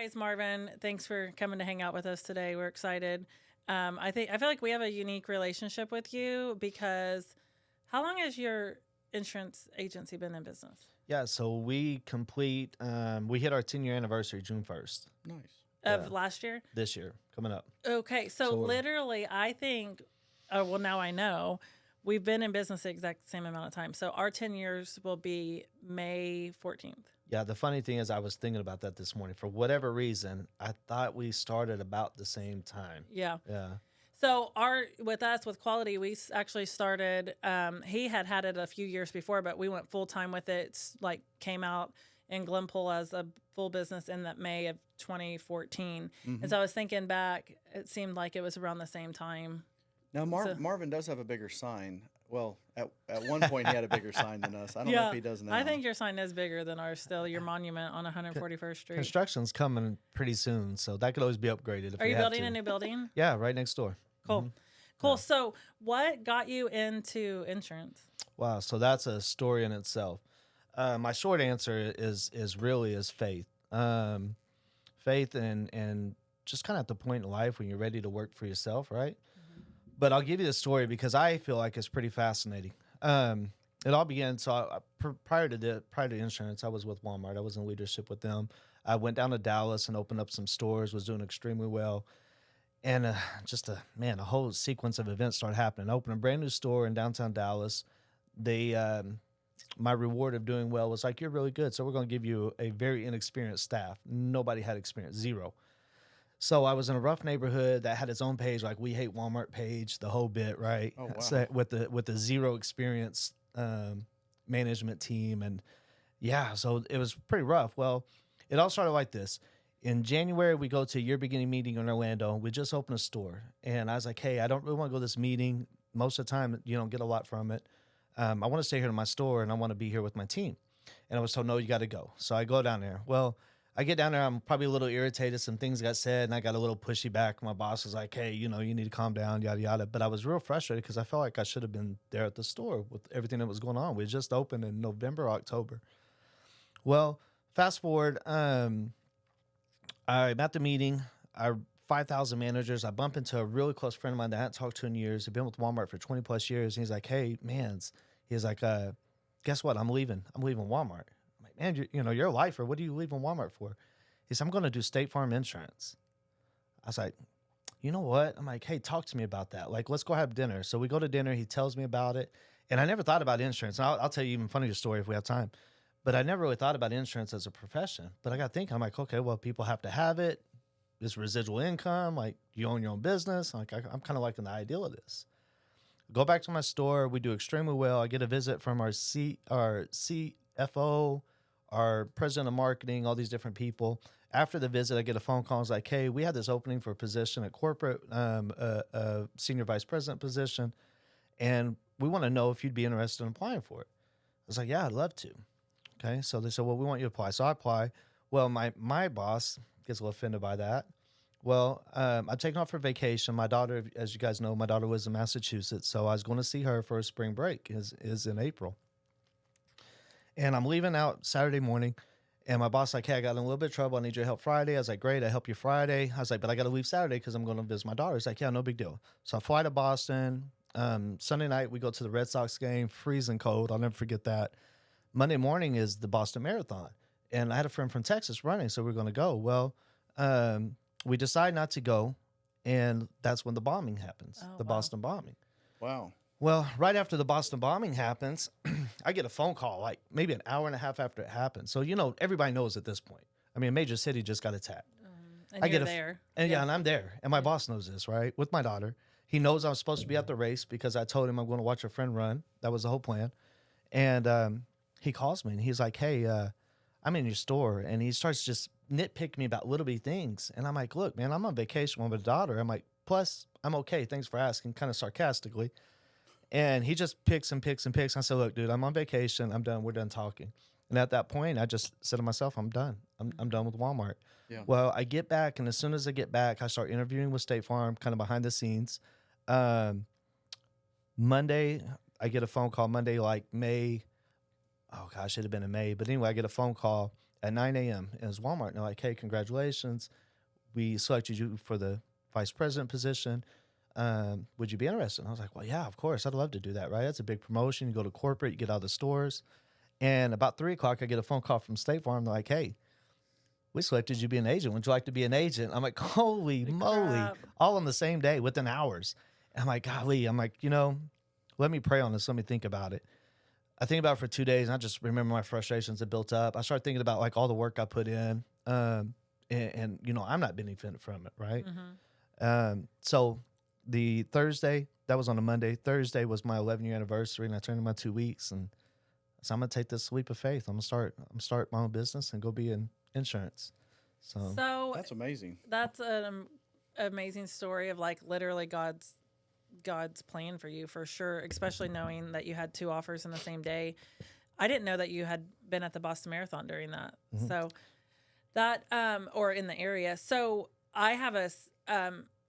Anyways, Marvin, thanks for coming to hang out with us today. We're excited. I feel like we have a unique relationship with you because how long has your insurance agency been in business? Yeah, so we hit our 10-year anniversary June 1st. Nice. Of last year? This year, coming up. Okay, so literally, I think, now I know, we've been in business the exact same amount of time. So our 10 years will be May 14th. Yeah, the funny thing is I was thinking about that this morning. For whatever reason, I thought we started about the same time. Yeah. Yeah. So with Quality, we actually started, he had it a few years before, but we went full time with it. It's like came out in Glenpool as a full business in that May of 2014. Mm-hmm. And so I was thinking back, it seemed like it was around the same time. Now, Marvin does have a bigger sign. Well, at one point he had a bigger sign than us. I don't know if he does now. I think your sign is bigger than ours still, your monument on 141st Street. Construction's coming pretty soon, so that could always be upgraded. Are you building a new building? Yeah, right next door. Cool. Mm-hmm. Cool. Yeah. So what got you into insurance? Wow, so that's a story in itself. My short answer is faith. Faith and just kind of at the point in life when you're ready to work for yourself, right? But I'll give you the story because I feel like it's pretty fascinating. It all began. So prior to insurance, I was with Walmart. I was in leadership with them. I went down to Dallas and opened up some stores. Was doing extremely well, and a whole sequence of events started happening. I opened a brand new store in downtown Dallas. My reward of doing well was like, you're really good, so we're going to give you a very inexperienced staff. Nobody had experience, zero. So I was in a rough neighborhood that had its own page, like We Hate Walmart page, the whole bit, right? Oh, wow. So with the zero experience management team, and so it was pretty rough. Well, it all started like this. In January, we go to a year beginning meeting in Orlando. We just opened a store, and I was like, hey, I don't really want to go to this meeting. Most of the time, you don't get a lot from it. I want to stay here in my store, and I want to be here with my team. And I was told, no, you got to go. So I go down there. Well, I get down there, I'm probably a little irritated. Some things got said, and I got a little pushy back. My boss was like, hey, you need to calm down, yada, yada. But I was real frustrated because I felt like I should have been there at the store with everything that was going on. We just opened in November, October. Well, fast forward, I'm at the meeting. 5,000 managers. I bump into a really close friend of mine that I hadn't talked to in years. He'd been with Walmart for 20 plus years. And he's like, hey, Manns. He's like, guess what? I'm leaving Walmart. Man, you're a lifer. What are you leaving Walmart for? He said, I'm going to do State Farm insurance. I was like, you know what? I'm like, hey, talk to me about that. Like, let's go have dinner. So we go to dinner. He tells me about it. And I never thought about insurance. And I'll tell you even funnier story if we have time. But I never really thought about insurance as a profession. But I got thinking, I'm like, okay, well, people have to have it. This residual income, like you own your own business. Like I'm kind of liking the ideal of this. Go back to my store. We do extremely well. I get a visit from our CFO, our president of marketing, all these different people. After the visit, I get a phone call. I was like, hey, we had this opening for a position at corporate, a senior vice president position, and we want to know if you'd be interested in applying for it. I was like, yeah, I'd love to. Okay, so they said, well, we want you to apply. So I apply. Well, my boss gets a little offended by that. Well, I'm taking off for vacation. My daughter, as you guys know, my daughter was in Massachusetts, so I was going to see her for a spring break. Is in April. And I'm leaving out Saturday morning, and my boss like, hey, I got in a little bit of trouble. I need your help Friday. I was like, great, I help you Friday. I was like, but I got to leave Saturday because I'm going to visit my daughter. He's like, yeah, no big deal. So I fly to Boston. Sunday night, we go to the Red Sox game, freezing cold. I'll never forget that. Monday morning is the Boston Marathon, and I had a friend from Texas running, so we're going to go. Well, we decide not to go, and that's when the bombing happens, Boston bombing. Wow. Well, right after the Boston bombing happens, I get a phone call, like maybe an hour and a half after it happened. So, everybody knows at this point. I mean, a major city just got attacked. And you're there. And and I'm there. And my boss knows this, right? With my daughter. He knows I'm supposed to be at the race because I told him I'm going to watch a friend run. That was the whole plan. And he calls me, and he's like, hey, I'm in your store. And he starts just nitpicking me about little bitty things. And I'm like, look, man, I'm on vacation with my daughter. I'm like, plus, I'm okay. Thanks for asking, kind of sarcastically. And he just picks and picks and picks. I said, look, dude, I'm on vacation. I'm done. We're done talking. And at that point, I just said to myself, I'm done. I'm done with Walmart. Yeah. Well, I get back, and as soon as I get back, I start interviewing with State Farm, kind of behind the scenes. Monday, I get a phone call. Monday, like May. Oh, gosh, it had been in May. But anyway, I get a phone call. at 9 a.m. It was Walmart. And they're like, hey, congratulations. We selected you for the vice president position. Would you be interested? And I was like, well, yeah, of course. I'd love to do that, right? That's a big promotion. You go to corporate, you get out of the stores. And about 3 o'clock, I get a phone call from State Farm. They're like, hey, we selected you to be an agent. Would you like to be an agent? I'm like, holy moly, crap. all on the same day within hours. And I'm like, golly, I'm like, let me pray on this. Let me think about it. I think about it for 2 days, and I just remember my frustrations that built up. I started thinking about like all the work I put in, and I'm not benefiting from it, right? Mm-hmm. So the Thursday, that was on a Monday. Thursday was my 11-year anniversary, and I turned in my 2 weeks, and so I'm gonna take this leap of faith. I'm gonna start my own business and go be in insurance. So That's amazing. That's an amazing story of like literally God's plan for you, for sure, especially knowing that you had 2 offers in the same day. I didn't know that you had been at the Boston Marathon during that. Mhm. So that or in the area. So I have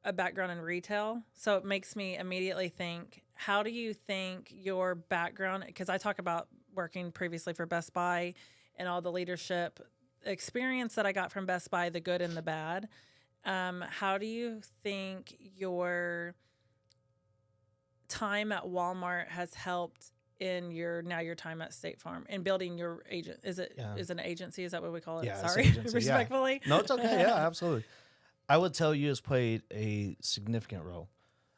a background in retail, so it makes me immediately think, how do you think your background, because I talk about working previously for Best Buy and all the leadership experience that I got from Best Buy, the good and the bad. How do you think your time at Walmart has helped in your time at State Farm and building your agent? Is it is an agency? Is that what we call it? Yeah, it's Sorry, an agency, yeah. respectfully. No, it's okay. Yeah, absolutely. I would tell you it's played a significant role.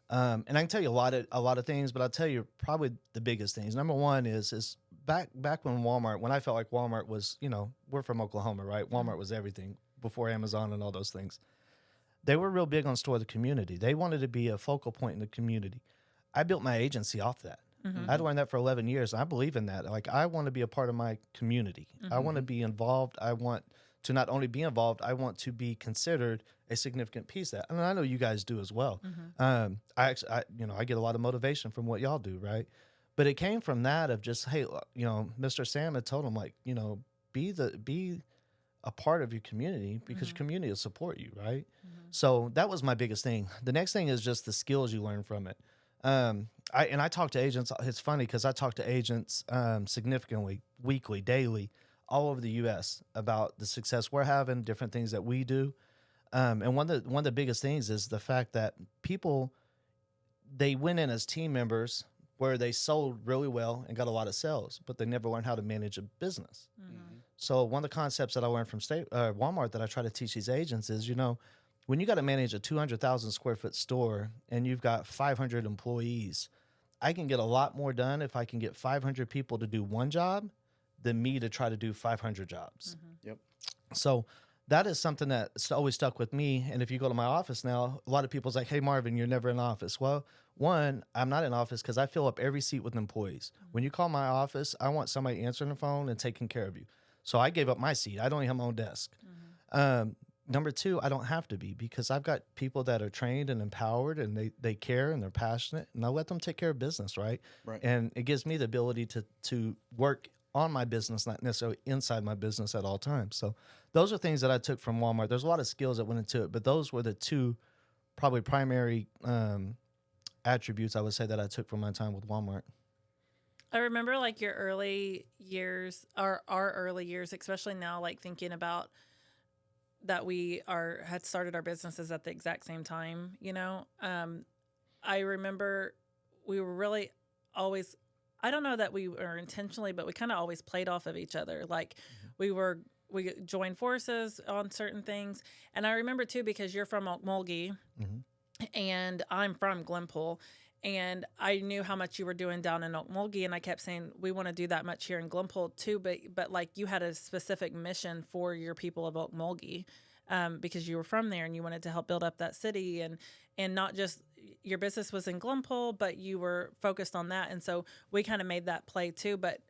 And I can tell you a lot of things, but I'll tell you probably the biggest things. Number one is back when when I felt like Walmart was, we're from Oklahoma, right? Walmart was everything before Amazon and all those things. They were real big on store the community. They wanted to be a focal point in the community. I built my agency off that. Mm-hmm. I'd learned that for 11 years. And I believe in that. Like, I want to be a part of my community. Mm-hmm. I want to be involved. I want to not only be involved, I want to be considered a significant piece of that. And I know you guys do as well. Mm-hmm. I get a lot of motivation from what y'all do, right? But it came from that of just, hey, Mr. Sam had told him, like, be a part of your community because your community will support you, right? Mm-hmm. So that was my biggest thing. The next thing is just the skills you learn from it. I talk to agents. It's funny because I talk to agents significantly, weekly, daily, all over the U.S. about the success we're having, different things that we do. And one of the biggest things is the fact that people, they went in as team members where they sold really well and got a lot of sales, but they never learned how to manage a business. Mm-hmm. So one of the concepts that I learned from Walmart that I try to teach these agents is, when you got to manage a 200,000 square foot store and you've got 500 employees, I can get a lot more done if I can get 500 people to do one job than me to try to do 500 jobs. Mm-hmm. Yep. So that is something that's always stuck with me. And if you go to my office now, a lot of people's like, hey, Marvin, you're never in office. Well, one, I'm not in office because I fill up every seat with employees. When you call my office, I want somebody answering the phone and taking care of you. So I gave up my seat. I don't even have my own desk. Mm-hmm. Number two, I don't have to be because I've got people that are trained and empowered and they care and they're passionate, and I let them take care of business, right? Right. And it gives me the ability to work on my business, not necessarily inside my business at all times. So those are things that I took from Walmart. There's a lot of skills that went into it, but those were the two probably primary attributes I would say that I took from my time with Walmart. I remember like your early years, our early years, especially now, like thinking about that we had started our businesses at the exact same time, I remember we were really always, I don't know that we were intentionally, but we kind of always played off of each other. Like we joined forces on certain things. And I remember too, because you're from Mulgee and I'm from Glenpool, and I knew how much you were doing down in Mulgee, and I kept saying, we want to do that much here in Glenpool too, but like you had a specific mission for your people of Mulgee, because you were from there and you wanted to help build up that city, and not just your business was in Glenpool, but you were focused on that. And so we kind of made that play too, but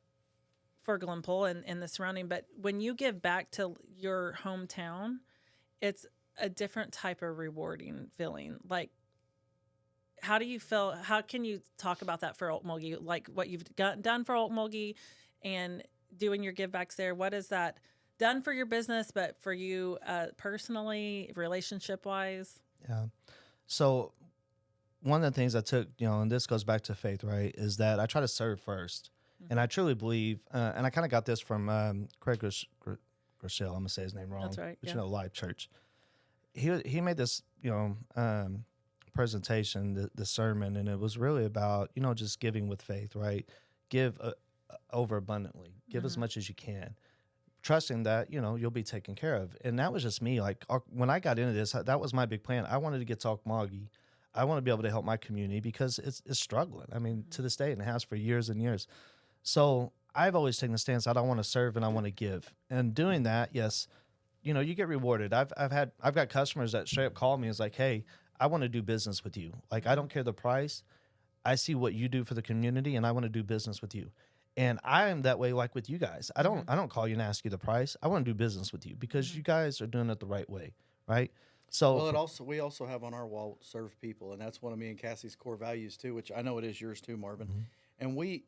for Glenpool and the surrounding. But when you give back to your hometown, it's a different type of rewarding feeling. Like, how do you feel? How can you talk about that for Mulgee? Like what you've done for Mulgee and doing your give backs there. What is that done for your business, but for you personally, relationship wise? Yeah. So one of the things I took, and this goes back to faith, right, is that I try to serve first. And I truly believe, and I kind of got this from Rochelle, I'm gonna say his name wrong. That's right, But yeah. you know, Live Church. He made this, presentation, the sermon, and it was really about, just giving with faith, right? Give over abundantly, give as much as you can, trusting that, you'll be taken care of. And that was just me. Like when I got into this, that was my big plan. I wanted to get to Okmulgee. I want to be able to help my community because it's struggling. I mean, to this day, and it has for years and years. So I've always taken the stance that I want to serve and I want to give. And doing that, yes, you get rewarded. I've got customers that straight up call me and is like, hey, I want to do business with you. Like, I don't care the price. I see what you do for the community and I want to do business with you. And I am that way, like with you guys. I don't call you and ask you the price. I want to do business with you because you guys are doing it the right way, right? So Well, we also have on our wall serve people, and that's one of me and Cassie's core values too, which I know it is yours too, Marvin. And we've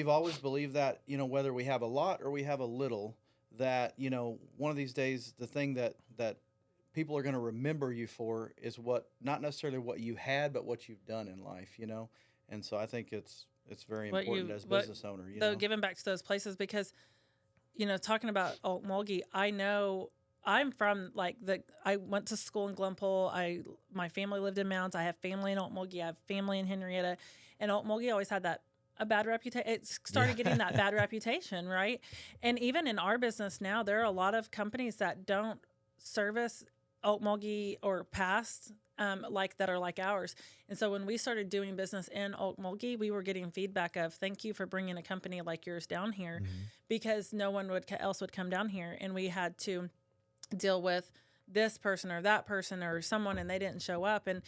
always believed that, whether we have a lot or we have a little, that, one of these days, the thing that people are going to remember you for is not necessarily what you had, but what you've done in life, And so I think it's very important as a business owner, giving back to those places because, talking about Okmulgee, I know I'm from I went to school in Glenpool. My family lived in Mounds. I have family in Okmulgee. I have family in Henrietta, and Okmulgee always had a bad reputation. It started getting that bad reputation, right? And even in our business now, there are a lot of companies that don't service Okmulgee or past that are like ours. And so when we started doing business in Okmulgee, we were getting feedback of thank you for bringing a company like yours down here, because no one else would come down here, and we had to deal with this person or that person or someone, and they didn't show up. And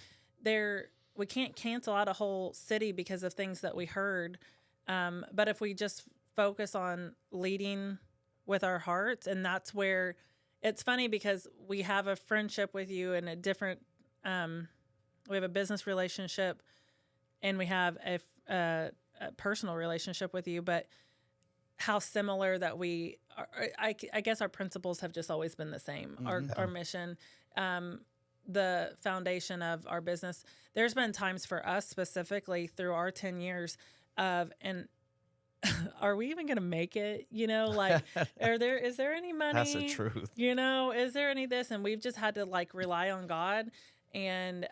we can't cancel out a whole city because of things that we heard. But if we just focus on leading with our hearts, and that's where it's funny because we have a friendship with you and we have a business relationship and we have a personal relationship with you, but how similar that we are, I guess our principles have just always been the same. Our mission, the foundation of our business. There's been times for us specifically through our 10 years and are we even going to make it? Is there any money? That's the truth. Is there any this? And we've just had to rely on God and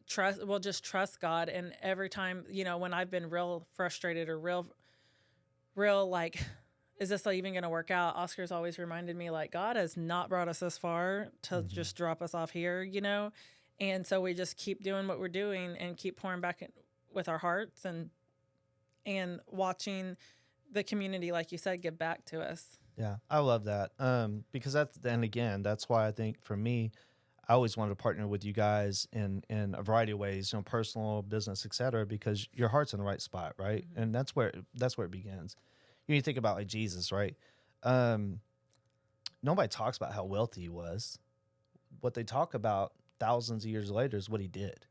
trust. Well, just trust God. And every time, when I've been real frustrated or real is this even going to work out? Oscar's always reminded me God has not brought us this far to just drop us off here, And so we just keep doing what we're doing and keep pouring back in with our hearts and watching the community, like you said, give back to us. Yeah, I love that. Because that's why I think for me, I always wanted to partner with you guys in a variety of ways, personal, business, et cetera, because your heart's in the right spot, right? And that's where it begins. You think about Jesus, right? Nobody talks about how wealthy he was. What they talk about thousands of years later is what he did.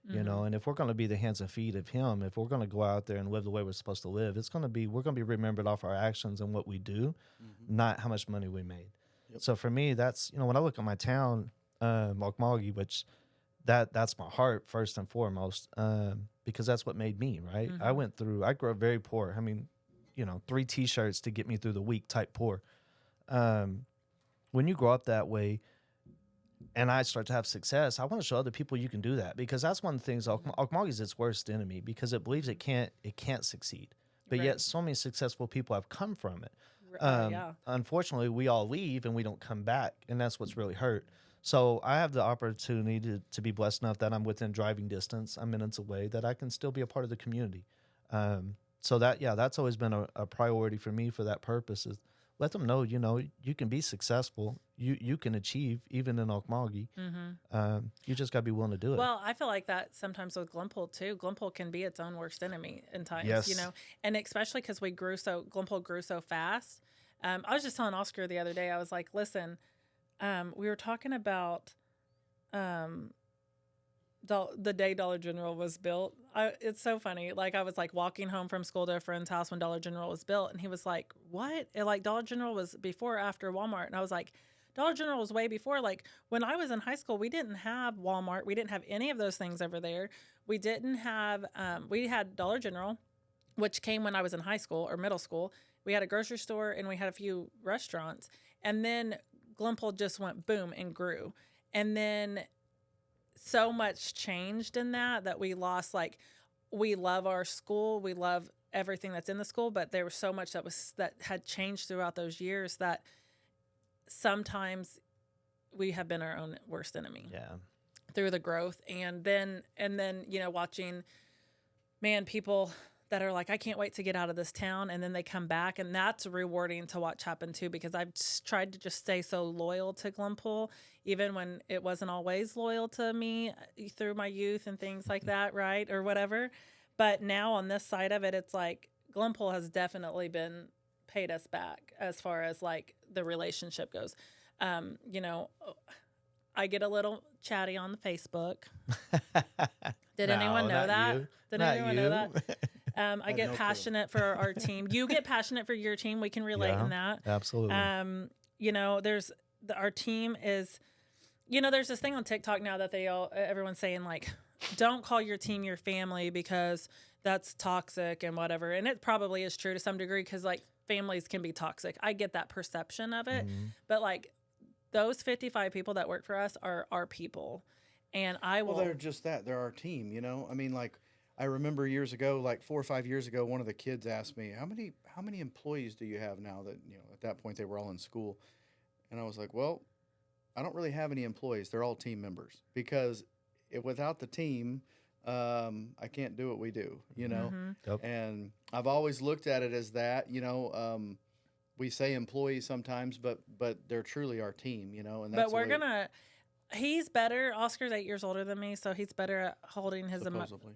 And if we're going to be the hands and feet of him, if we're going to go out there and live the way we're supposed to live, we're going to be remembered off our actions and what we do, not how much money we made. Yep. So for me, that's, when I look at my town, Okmulgee, which that's my heart first and foremost, because that's what made me, right? I grew up very poor. I mean, 3 T-shirts to get me through the week type poor. When you grow up that way, and I start to have success, I want to show other people you can do that, because that's one of the things. Okmulgee is its worst enemy because it believes it can't succeed, but yet so many successful people have come from it. Unfortunately, we all leave and we don't come back, and that's what's really hurt. So I have the opportunity to be blessed enough that I'm within driving distance, a minute's away, that I can still be a part of the community. So that's always been a priority for me for that purpose, is let them know, you can be successful. You can achieve even in Okmulgee. You just got to be willing to do it. Well, I feel like that sometimes with Glenpool too. Glenpool can be its own worst enemy in times, yes. And especially because Glenpool grew so fast. I was just telling Oscar the other day, I was like, listen, we were talking about the day Dollar General was built. It's so funny. I was walking home from school to a friend's house when Dollar General was built, and he was like, "What?" And Dollar General was before or after Walmart, and I was like, "Dollar General was way before." When I was in high school, we didn't have Walmart. We didn't have any of those things over there. We didn't have. We had Dollar General, which came when I was in high school or middle school, we had a grocery store and we had a few restaurants. And then Glenpool just went boom and grew. And then so much changed in that we lost, like, we love our school. We love everything that's in the school, but there was so much that had changed throughout those years that sometimes we have been our own worst enemy. Yeah. Through the growth. And then, watching, people that are like, I can't wait to get out of this town. And then they come back, and that's rewarding to watch happen too, because I've tried to just stay so loyal to Glenpool, even when it wasn't always loyal to me through my youth and things like that. Right. Or whatever. But now on this side of it, it's like Glenpool has definitely been paid us back as far as like the relationship goes. I get a little chatty on the Facebook. Did anyone know that? You. Did Not anyone you. know that? I get passionate for our team. You get passionate for your team. We can relate in that. Absolutely. Our team is, there's this thing on TikTok now that everyone's saying like, don't call your team your family because that's toxic and whatever. And it probably is true to some degree, because like families can be toxic. I get that perception of it, but like those 55 people that work for us are our people. And well, they're just that. They're our team, I mean, like, I remember years ago, like 4 or 5 years ago, one of the kids asked me, how many employees do you have now? That, at that point they were all in school. And I was like, well, I don't really have any employees. They're all team members, because without the team, I can't do what we do, Mm-hmm. Yep. And I've always looked at it as that, we say employees sometimes, but they're truly our team, and that's. But he's better. Oscar's 8 years older than me, so he's better at holding his Supposedly.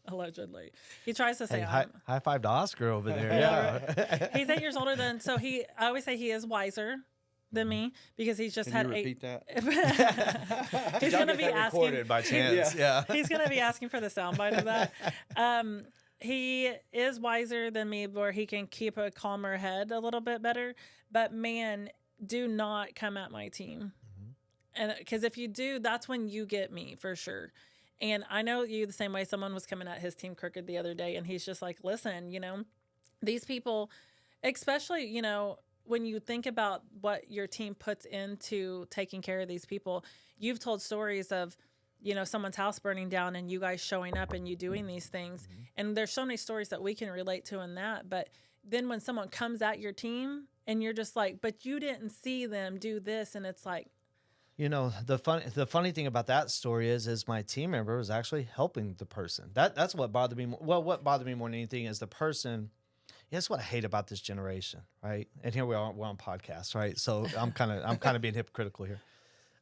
Allegedly. He tries to say high five to Oscar over there. Yeah. He's 8 years older than, so I always say he is wiser than me, because he's just Can had you repeat that? He's going to be asking. Recorded by chance. Yeah. He's going to be asking for the soundbite of that. He is wiser than me, where he can keep a calmer head a little bit better. But man, do not come at my team. And because if you do, that's when you get me for sure. And I know you the same way. Someone was coming at his team crooked the other day, and he's just like, listen, these people, especially, when you think about what your team puts into taking care of these people, you've told stories of, someone's house burning down and you guys showing up and you doing these things. Mm-hmm. And there's so many stories that we can relate to in that. But then when someone comes at your team and you're just like, but you didn't see them do this. And it's like, the funny thing about that story is my team member was actually helping the person. That's what bothered me. What bothered me more than anything is the person. That's what I hate about this generation, right? And here we're on podcasts, right? So I'm kind of being hypocritical here.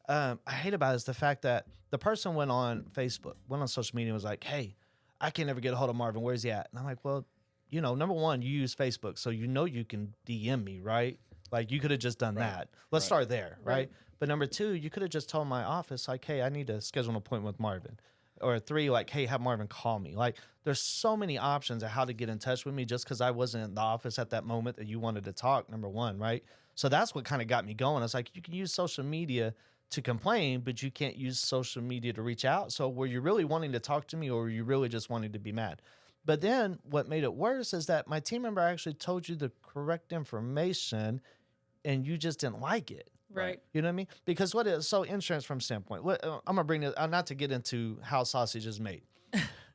I hate about it is the fact that the person went on Facebook, went on social media, and was like, "Hey, I can never get a hold of Marvin. Where's he at?" And I'm like, "Well, number one, you use Facebook, so you can DM me, right? Like you could have just done that. Let's start there, right? But number two, you could have just told my office, like, hey, I need to schedule an appointment with Marvin. Or 3, like, hey, have Marvin call me. Like, there's so many options of how to get in touch with me just because I wasn't in the office at that moment that you wanted to talk, number one, right? So that's what kind of got me going. I was like, you can use social media to complain, but you can't use social media to reach out. So were you really wanting to talk to me, or were you really just wanting to be mad? But then what made it worse is that my team member actually told you the correct information and you just didn't like it. Right. You know what I mean? Because so insurance from standpoint, I'm going to bring it, not to get into how sausage is made,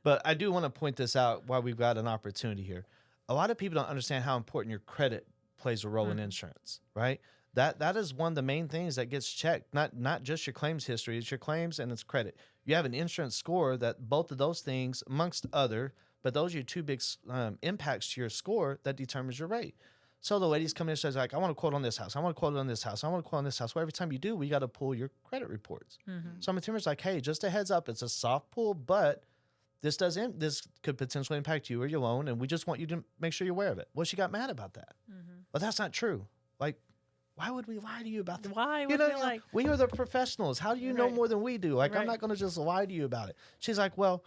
but I do want to point this out while we've got an opportunity here. A lot of people don't understand how important your credit plays a role in insurance, right? That is one of the main things that gets checked, not just your claims history, it's your claims and it's credit. You have an insurance score that both of those things, amongst other, but those are your two big impacts to your score that determines your rate. So the lady's coming in and says, like, I want to quote on this house. I want to quote on this house. I want to quote on this house. Well, every time you do, we got to pull your credit reports. Mm-hmm. So my team is like, hey, just a heads up. It's a soft pull, but this could potentially impact you or your loan, and we just want you to make sure you're aware of it. Well, she got mad about that. Mm-hmm. But that's not true. Like, why would we lie to you about that? Why would we like? We are the professionals. How do you know more than we do? Like, I'm not going to just lie to you about it. She's like, well,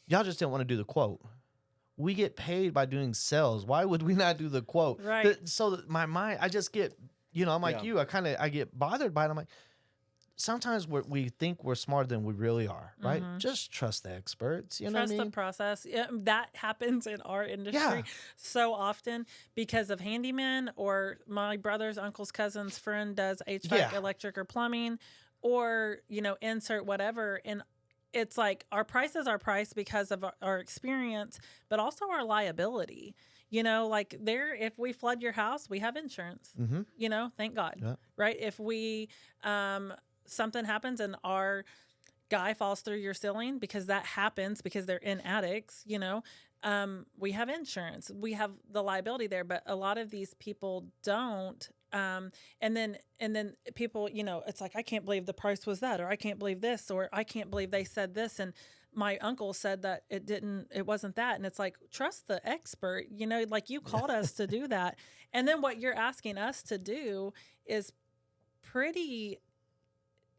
y'all just didn't want to do the quote. We get paid by doing sales. Why would we not do the quote? Right. So my mind, I just get, I'm like you. I get bothered by it. I'm like, sometimes we think we're smarter than we really are, right? Just trust the experts. You know what I Trust mean? the process. Yeah, that happens in our industry Yeah. so often because of handymen or my brother's uncle's cousin's friend does HVAC, Yeah. electric, or plumbing, or, insert whatever. And it's like our price is our price because of our experience, but also our liability. Like if we flood your house, we have insurance, thank God. Yeah. Right. If we, something happens and our guy falls through your ceiling, because that happens because they're in attics, we have insurance, we have the liability there, but a lot of these people don't. And then people, it's like, I can't believe the price was that, or I can't believe this, or I can't believe they said this. And my uncle said that it wasn't that. And it's like, trust the expert, like you called us to do that. And then what you're asking us to do is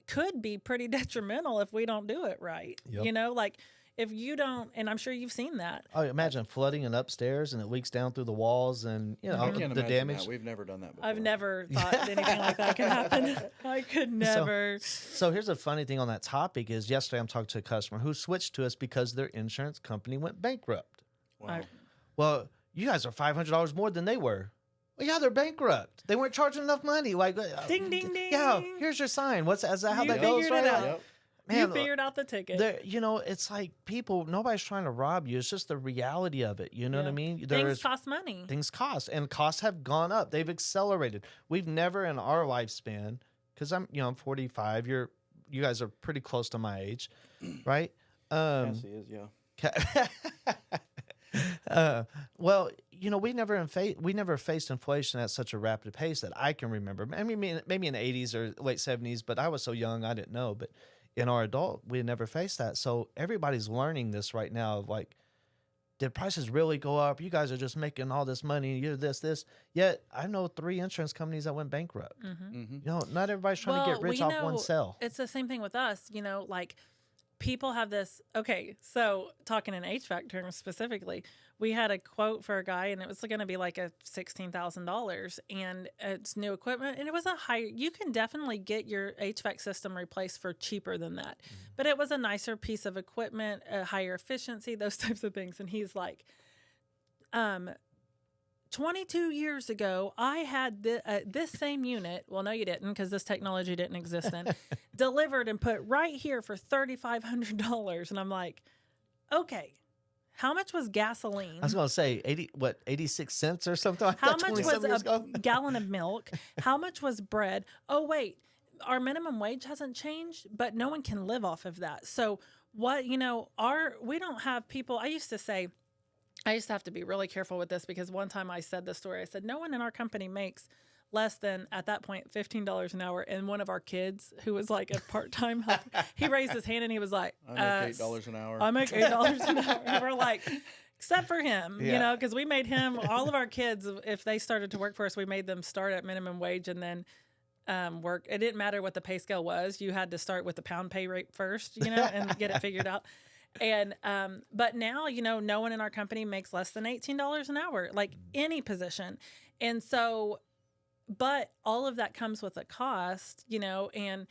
could be pretty detrimental if we don't do it right. Yep. Like if you don't, and I'm sure you've seen that. Oh, imagine flooding an upstairs and it leaks down through the walls and, I can't the imagine damage. that. We've never done that before. I've never thought anything like that could happen. I could never. So here's a funny thing on that topic is yesterday I'm talking to a customer who switched to us because their insurance company went bankrupt. Wow. Well, you guys are $500 more than they were. Well, yeah, they're bankrupt. They weren't charging enough money. Like, Ding, ding, ding. Yeah, here's your sign. Is that how You that goes? figured it Right? out. Yep. Man, You figured out the ticket. it's like nobody's trying to rob you. It's just the reality of it. You know what I mean? Things cost money. Things cost, and costs have gone up. They've accelerated. We've never in our lifespan, because I'm 45. You guys are pretty close to my age, right? Cassie is, yeah. Well, we never faced inflation at such a rapid pace that I can remember. I mean, maybe in the 80s or late 70s, but I was so young I didn't know. But in our adult, we never faced that. So everybody's learning this right now of like, did prices really go up? You guys are just making all this money. You're this. Yet I know 3 insurance companies that went bankrupt. Not everybody's trying to get rich off one sale. It's the same thing with us. Like people have this. Okay, so talking in HVAC terms specifically, we had a quote for a guy, and it was going to be like a $16,000, and it's new equipment, and it was you can definitely get your HVAC system replaced for cheaper than that, but it was a nicer piece of equipment, a higher efficiency, those types of things. And he's like, 22 years ago, I had this same unit. Well, no, you didn't, because this technology didn't exist then. Delivered and put right here for $3,500, and I'm like, okay. How much was gasoline? I was going to say 86 cents or something like How that. much was a gallon of milk? How much was bread? Oh, wait, our minimum wage hasn't changed, but no one can live off of that. So what, we don't have people. I used to have to be really careful with this, because one time I said this story. I said, no one in our company makes less than, at that point, $15 an hour. And one of our kids, who was like a part-time helper, he raised his hand and he was like, I make $8 an hour. I make $8 an hour. And we're like, except for him, because we made him, all of our kids, if they started to work for us, we made them start at minimum wage and then work. It didn't matter what the pay scale was. You had to start with the pound pay rate first, and get it figured out. And, but now, no one in our company makes less than $18 an hour, like any position. And so, but all of that comes with a cost, and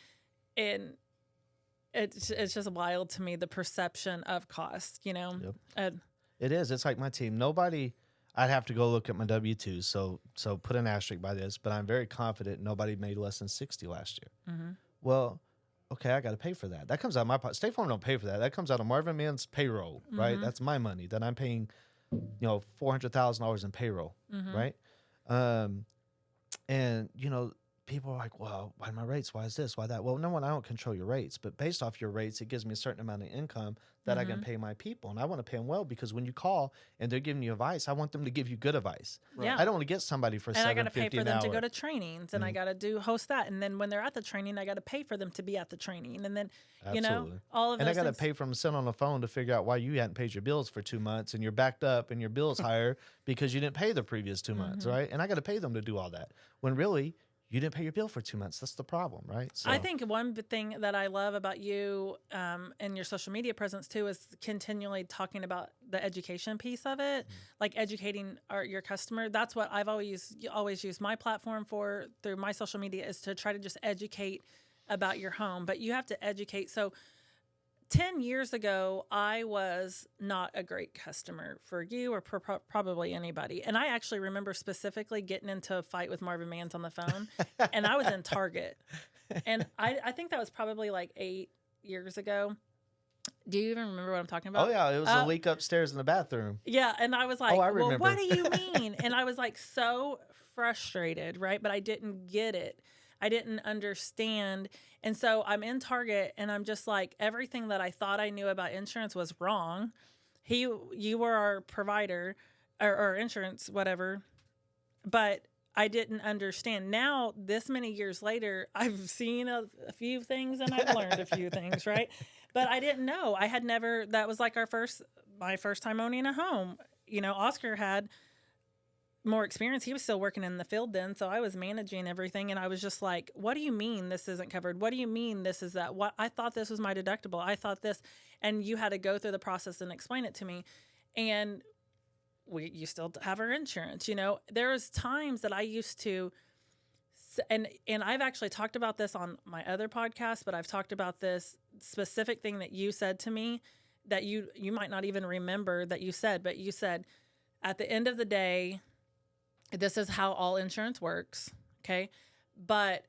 it's just wild to me, the perception of cost, Yep. It is. It's like my team. Nobody, I'd have to go look at my W-2s. So put an asterisk by this, but I'm very confident nobody made less than 60 last year. Well, okay, I got to pay for that. That comes out of my pocket. State Farm don't pay for that. That comes out of Marvin Manns' payroll, right? That's my money that I'm paying, $400,000 in payroll, right? And, people are like, well, why my rates? Why is this? Why that? Well, no one, I don't control your rates, but based off your rates, it gives me a certain amount of income that I can pay my people. And I want to pay them well, because when you call and they're giving you advice, I want them to give you good advice. Yeah. I don't want to get somebody for $750 and I got to pay for them an to hour. go to trainings, and I got to host that. And then when they're at the training, I got to pay for them to be at the training. And then, Absolutely. all of and those I got to things. pay for them to sit on the phone to figure out why you hadn't paid your bills for 2 months and you're backed up and your bill's higher because you didn't pay the previous 2 months, right? And I got to pay them to do all that, when really you didn't pay your bill for 2 months. That's the problem, right? So, I think one thing that I love about you and your social media presence too is continually talking about the education piece of it, like educating your customer. That's what I've always used my platform for through my social media, is to try to just educate about your home, but you have to educate. So 10 years ago, I was not a great customer for you or probably anybody. And I actually remember specifically getting into a fight with Marvin Manns on the phone, and I was in Target. And I think that was probably like 8 years ago. Do you even remember what I'm talking about? Oh, yeah. It was a leak upstairs in the bathroom. Yeah. And I was like, I well, remember. what do you mean? And I was like so frustrated, right? But I didn't get it. I didn't understand. And so I'm in Target and I'm just like, everything that I thought I knew about insurance was wrong. You were our provider or insurance, whatever. But I didn't understand. Now, this many years later, I've seen a few things and I've learned a few things, right? But I didn't know. I had never, that was like my first time owning a home. You know, Oscar had more experience. He was still working in the field then. So I was managing everything. And I was just like, what do you mean this isn't covered? What do you mean this is that? What? I thought this was my deductible. I thought this. And you had to go through the process and explain it to me. And you still have our insurance. You know, there was times that I used to, and I've actually talked about this on my other podcast, but I've talked about this specific thing that you said to me that you might not even remember that you said, but you said, at the end of the day, this is how all insurance works. Okay.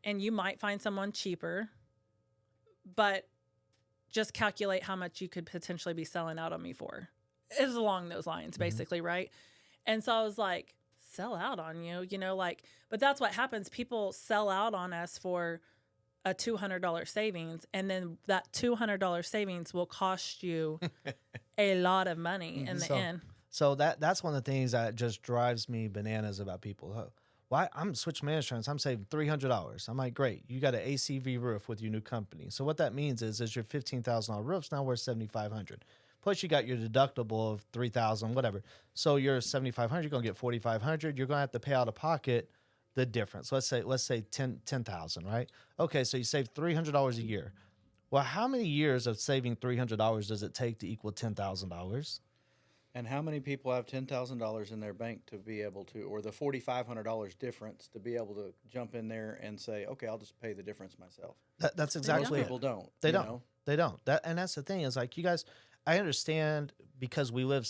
And you might find someone cheaper, but just calculate how much you could potentially be selling out on me for. Is along those lines, basically, right? And so I was like, sell out on you, you know, like, but that's what happens. People sell out on us for a $200 savings, and then that $200 savings will cost you a lot of money in the end. So that's one of the things that just drives me bananas about people. Oh, why I'm switching my insurance, I'm saving $300. I'm like, great, you got an ACV roof with your new company. So what that means is your $15,000 roof's now worth $7,500. Plus, you got your deductible of $3,000, whatever. So you're $7,500. You're gonna get $4,500. You're gonna have to pay out of pocket the difference. Let's say $10,000, right? Okay, so you save $300 a year. Well, how many years of saving $300 does it take to equal $10,000? And how many people have $10,000 in their bank to be able to, or the $4,500 difference to be able to jump in there and say, okay, I'll just pay the difference myself? That's exactly Most people don't. They don't. They don't. And that's the thing is like you guys. I understand because we live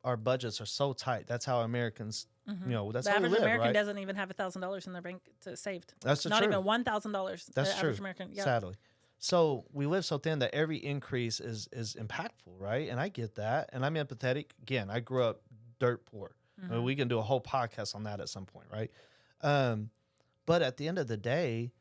our budgets are so tight. That's how Americans, you know, that's how we live, The average American right? doesn't even have $1,000 in their bank saved. That's not true. even $1,000. That's the true. Average American, yeah. Sadly. So we live so thin that every increase is impactful, right? And I get that, and I'm empathetic. Again, I grew up dirt poor. I mean, we can do a whole podcast on that at some point, right? But at the end of the day,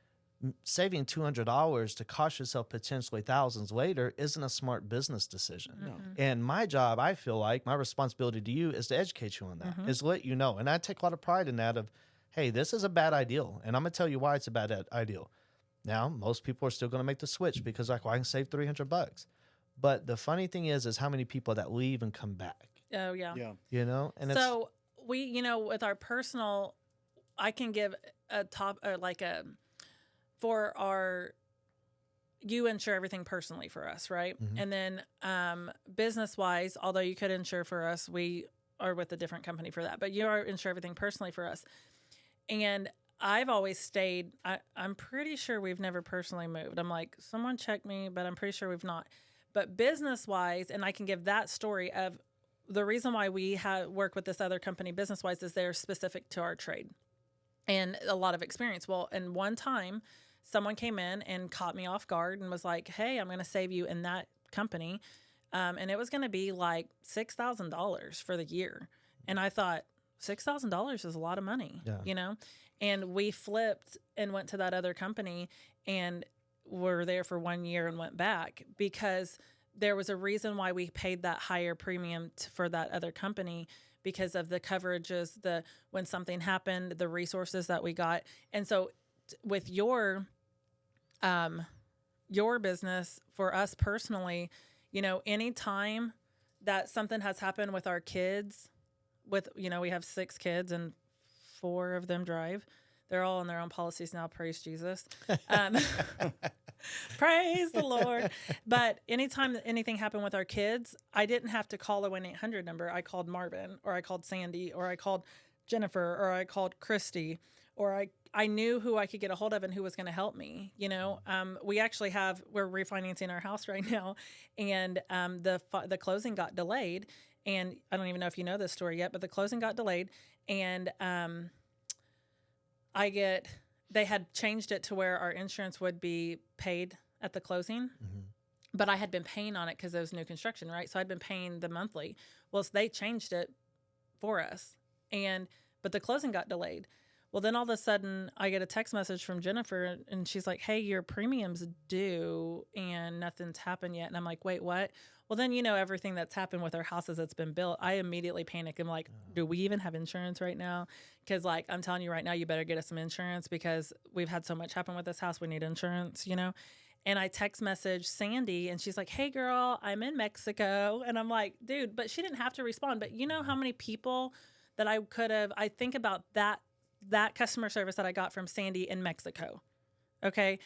saving $200 to cost yourself potentially thousands later isn't a smart business decision. No. And my job, I feel like my responsibility to you is to educate you on that, is let you know. And I take a lot of pride in that of, hey, this is a bad ideal. And I'm going to tell you why it's a bad ideal. Now, most people are still going to make the switch because like, well, I can save $300. But the funny thing is how many people that leave and come back. Oh, yeah. Yeah. You know? And so we, you know, with our personal, I can give a top, for our, you insure everything personally for us, right? And then business-wise, although you could insure for us, we are with a different company for that. But you insure everything personally for us. And I've always stayed, I'm pretty sure we've never personally moved. I'm like, someone check me, but I'm pretty sure we've not. But business-wise, and I can give that story of the reason why we work with this other company business-wise is they're specific to our trade and a lot of experience. Well, and one time, someone came in and caught me off guard and was like, hey, I'm going to save you in that company. And it was going to be like $6,000 for the year. And I thought, $6,000 is a lot of money, you know? And we flipped and went to that other company and were there for 1 year and went back because there was a reason why we paid that higher premium for that other company because of the coverages, when something happened, the resources that we got. And so with your business, for us personally, you know, anytime that something has happened with our kids, we have 6 kids and 4 of them drive. They're all on their own policies now. Praise Jesus. Praise the Lord. But anytime that anything happened with our kids, I didn't have to call a 1-800 number. I called Marvin, or I called Sandy, or I called Jennifer, or I called Christy, or I knew who I could get a hold of and who was going to help me. You know, we're refinancing our house right now, and the closing got delayed. And I don't even know if you know this story yet, but the closing got delayed, and they had changed it to where our insurance would be paid at the closing. Mm-hmm. But I had been paying on it because it was new construction, right? So I'd been paying the monthly. Well, so they changed it for us, but the closing got delayed. Well, then all of a sudden, I get a text message from Jennifer, and she's like, "Hey, your premium's due, and nothing's happened yet." And I'm like, "Wait, what?" Well, then everything that's happened with our houses that's been built. I immediately panic. I'm like, "Do we even have insurance right now?" Because I'm telling you right now, you better get us some insurance because we've had so much happen with this house. We need insurance, And I text message Sandy, and she's like, "Hey, girl, I'm in Mexico." And I'm like, "Dude," but she didn't have to respond. But you know how many people that I think about that customer service that I got from Sandy in Mexico. Okay.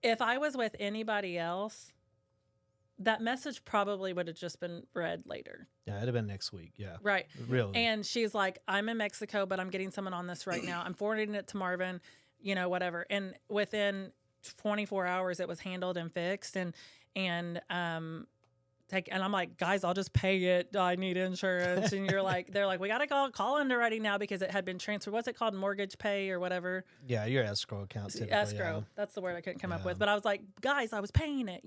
If I was with anybody else, that message probably would have just been read later. Yeah, it'd have been next week. Yeah. Right. Really. And she's like, "I'm in Mexico, but I'm getting someone on this right now. I'm forwarding it to Marvin, whatever." And within 24 hours, it was handled and fixed. And I'm like, "Guys, I'll just pay it. I need insurance." And they're like, "We got to call underwriting now because it had been transferred." What's it called? Mortgage pay or whatever. Yeah, your escrow account. Escrow. Yeah. That's the word I couldn't come up with. But I was like, "Guys, I was paying it,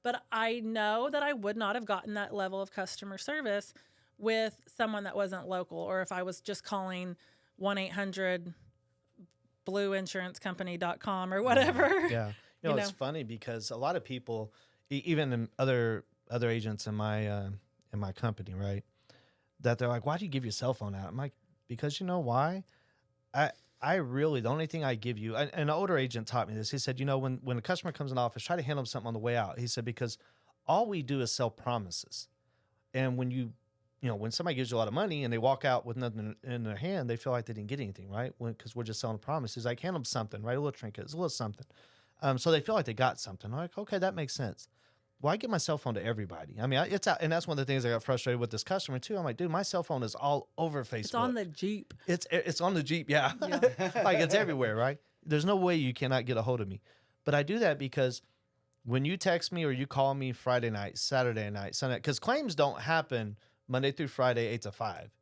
But I know that I would not have gotten that level of customer service with someone that wasn't local, or if I was just calling 1-800-blueinsurancecompany.com or whatever. Yeah. It's funny because a lot of people, even in other agents in my company, right, that they're like, "Why do you give your cell phone out?" I'm like, "Because you know why? I really, the only thing I give you," and an older agent taught me this. He said, when a customer comes in the office, try to hand them something on the way out. He said, because all we do is sell promises. And when when somebody gives you a lot of money and they walk out with nothing in their hand, they feel like they didn't get anything, right? Because we're just selling promises. Like, hand them something, right? A little trinket, a little something. So they feel like they got something. I'm like, okay, that makes sense. Well, I give my cell phone to everybody. I mean, it's out, and that's one of the things I got frustrated with this customer too. I'm like, "Dude, my cell phone is all over Facebook. It's on the Jeep. It's on the Jeep, yeah. Like, it's everywhere, right? There's no way you cannot get a hold of me." But I do that because when you text me or you call me Friday night, Saturday night, Sunday, because claims don't happen Monday through Friday, 8 to 5.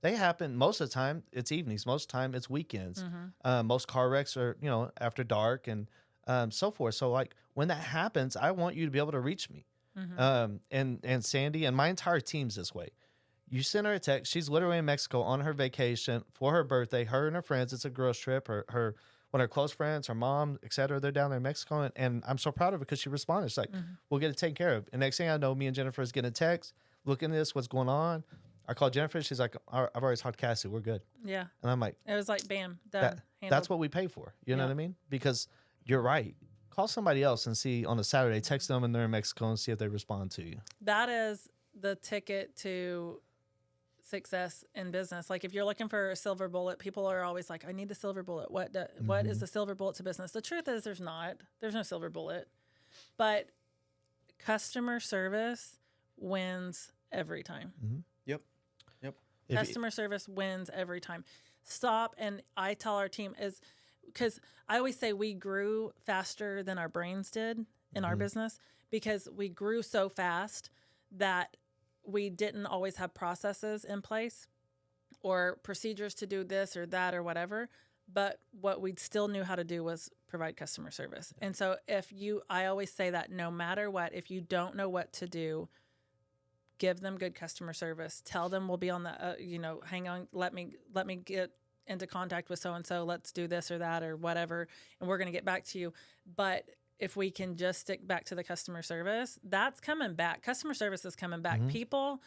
They happen most of the time. It's evenings. Most of the time, it's weekends. Mm-hmm. Most car wrecks are after dark and so forth. So when that happens, I want you to be able to reach me. Mm-hmm. And Sandy and my entire team's this way. You send her a text. She's literally in Mexico on her vacation for her birthday. Her and her friends. It's a girls' trip. One of her close friends, her mom, etc. They're down there in Mexico, and I'm so proud of her because she responded. She's like, "Mm-hmm. We'll get it taken care of." And next thing I know, me and Jennifer is getting a text, looking at this, what's going on. I called Jennifer. She's like, "I've already talked to Cassie. We're good." Yeah. And I'm like, it was like, bam, done. That's what we pay for. You know what I mean? Because you're right. Call somebody else and see on a Saturday, text them and they're in Mexico and see if they respond to you. That is the ticket to success in business. Like, if you're looking for a silver bullet, people are always like, "I need the silver bullet." What is the silver bullet to business? The truth is there's no silver bullet, but customer service wins every time. Mm-hmm. Yep. Customer service wins every time. Stop. And I tell our team because I always say we grew faster than our brains did in our business, because we grew so fast that we didn't always have processes in place or procedures to do this or that or whatever. But what we still knew how to do was provide customer service. And so I always say that no matter what, if you don't know what to do, give them good customer service. Tell them we'll be on the, hang on, let me get into contact with so-and-so, let's do this or that or whatever, and we're going to get back to you. But if we can just stick back to the customer service, that's coming back. Customer service is coming back. Mm-hmm. People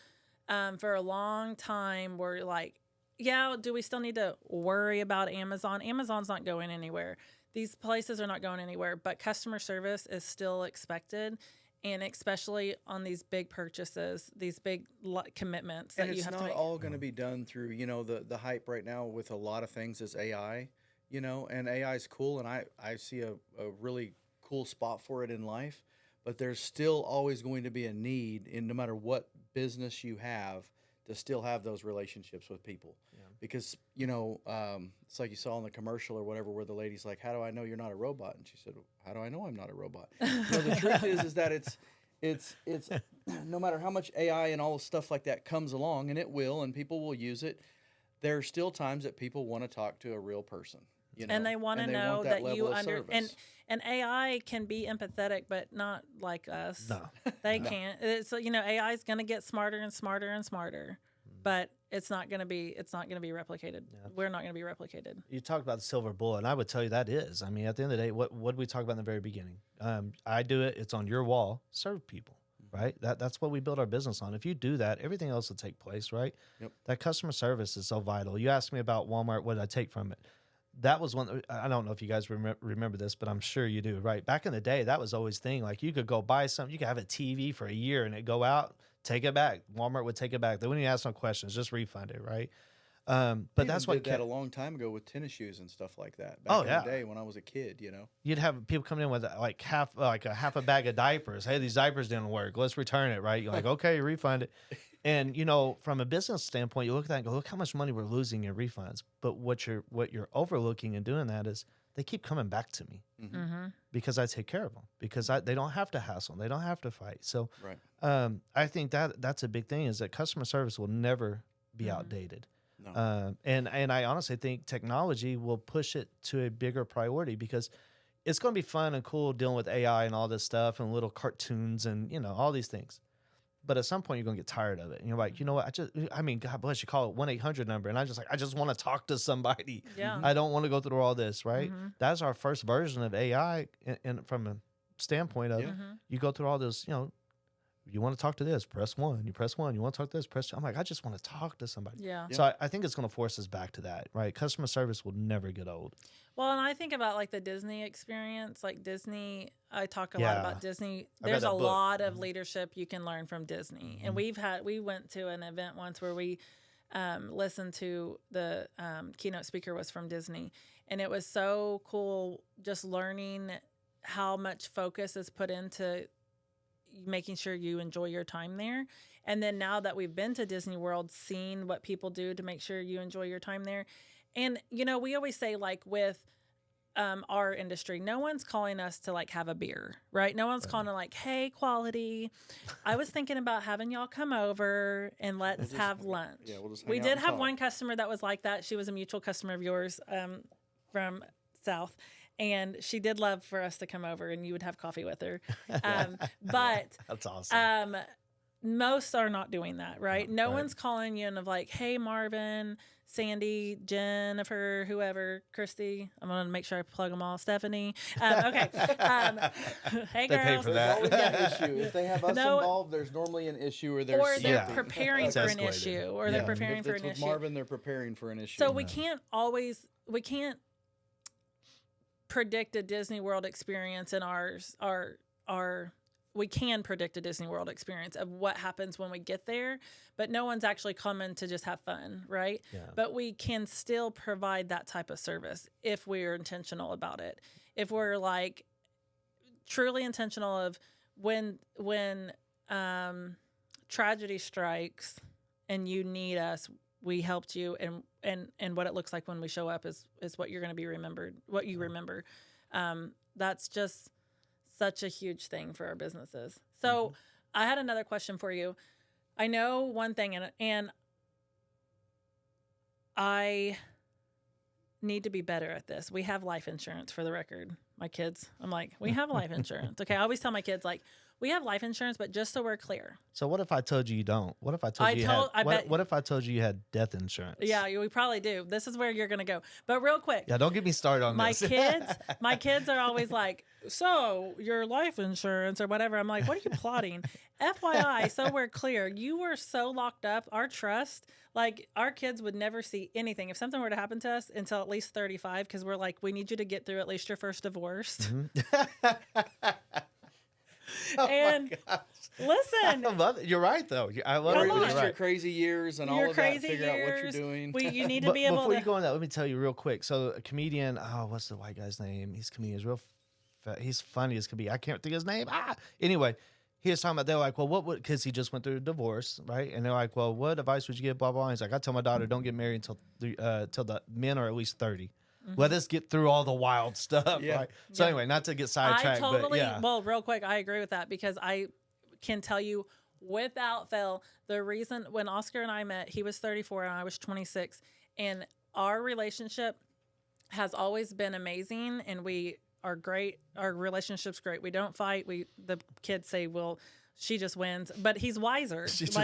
for a long time were like, "Yeah, do we still need to worry about Amazon? Amazon's not going anywhere. These places are not going anywhere." But customer service is still expected. And especially on these big purchases, these big commitments that you have to make. And it's not all going to be done through, the hype right now with a lot of things is AI, and AI is cool. And I see a really cool spot for it in life, but there's still always going to be a need in no matter what business you have to still have those relationships with people. Yeah. because it's like you saw in the commercial or whatever, where the lady's like, "How do I know you're not a robot?" And she said, "How do I know I'm not a robot?" The truth is that it's no matter how much AI and all the stuff like that comes along, and it will, and people will use it, there are still times that people want to talk to a real person. And they want to know that you and AI can be empathetic, but not like us. No, they can't. It's AI is going to get smarter and smarter and smarter, but it's not going to be replicated. Yeah. We're not going to be replicated. You talked about the silver bullet, and I would tell you that is. I mean, at the end of the day, what did we talk about in the very beginning? I do it. It's on your wall. Serve people, right? That's what we build our business on. If you do that, everything else will take place, right? Yep. That customer service is so vital. You asked me about Walmart. What did I take from it? That was one. I don't know if you guys remember this, but I'm sure you do, right? Back in the day, that was always thing. Like, you could go buy something. You could have a TV for a year and it go out, take it back. Walmart would take it back. They wouldn't even ask no questions, just refund it, right? But that's what did that a long time ago with tennis shoes and stuff like that. Back in the day when I was a kid, you'd have people coming in with half a bag of diapers. Hey, these diapers didn't work. Let's return it, right? You're like, okay, refund it. And from a business standpoint, you look at that and go, look how much money we're losing in refunds. But what you're overlooking in doing that is they keep coming back to me because I take care of them, because they don't have to hassle, they don't have to fight. So I think that's a big thing, is that customer service will never be outdated. No. And I honestly think technology will push it to a bigger priority, because it's going to be fun and cool dealing with AI and all this stuff and little cartoons and all these things. But at some point, you're going to get tired of it. And you're like, you know what? God bless you, call it 1-800 number. And I just want to talk to somebody. Yeah. I don't want to go through all this, right? Mm-hmm. That's our first version of AI. And from a standpoint of, you go through all this, you want to talk to this, press 1. You press 1. You want to talk to this, press 2. I'm like, I just want to talk to somebody. Yeah. So I think it's going to force us back to that, right? Customer service will never get old. Well, and I think about like the Disney experience. Like Disney, I talk a lot about Disney. There's a lot of leadership you can learn from Disney. And we went to an event once where we listened to the keynote speaker was from Disney. And it was so cool just learning how much focus is put into making sure you enjoy your time there. And then now that we've been to Disney World, seeing what people do to make sure you enjoy your time there. And, we always say, like, with our industry, no one's calling us to, like, have a beer, right? No one's calling like, hey, quality, I was thinking about having y'all come over and let's have lunch. Yeah, we did have one customer that was like that. She was a mutual customer of yours from South. And she did love for us to come over, and you would have coffee with her. But that's awesome. Most are not doing that, right? No one's calling you and of like, hey, Marvin, Sandy, Jennifer, whoever, Christy. I'm going to make sure I plug them all. Stephanie. Okay. Hey, girls. They pay for that. There's always an issue. If they have us involved, there's normally an issue, or they're preparing for an issue, or they're preparing for an issue. Marvin, they're preparing for an issue. So we can't predict a Disney World experience, and we can predict a Disney World experience of what happens when we get there, but no one's actually coming to just have fun, right? Yeah. But we can still provide that type of service if we're intentional about it. If we're like truly intentional of when tragedy strikes and you need us, we helped you, and what it looks like when we show up is what you're going to be remembered, what you remember. That's just such a huge thing for our businesses. So I had another question for you. I know one thing, and I need to be better at this. We have life insurance, for the record. My kids, I'm like, we have life insurance. Okay, I always tell my kids, like, we have life insurance, but just so we're clear. So what if I told you you don't? What if I told you what if I told you you had death insurance? Yeah, we probably do. This is where you're going to go. But real quick. Yeah, don't get me started on this. My kids are always like, so your life insurance or whatever. I'm like, what are you plotting? FYI, so we're clear. You were so locked up. Our trust, like our kids would never see anything. If something were to happen to us until at least 35, because we're like, we need you to get through at least your first divorce. Mm-hmm. And listen, I love it. You're right, though. I love it. You're right. Your crazy years and all of that. Figure out what you're doing. You need to be able. Before you go on that, let me tell you real quick. So, a comedian. Oh, what's the white guy's name? He's a comedian. He's real. He's funny as can be. I can't think of his name. Anyway, he was talking about, they're like, well, what would, because he just went through a divorce, right? And they're like, well, what advice would you give, blah, blah, blah. He's like, I tell my daughter, don't get married until the men are at least 30. Let us get through all the wild stuff, Yeah. right? So anyway, not to get sidetracked, but yeah. Well, real quick, I agree with that because I can tell you without fail, the reason when Oscar and I met, he was 34 and I was 26, and our relationship has always been amazing, and we are great. Our relationship's great. We don't fight. The kids say, well, she just wins, but he's wiser. He's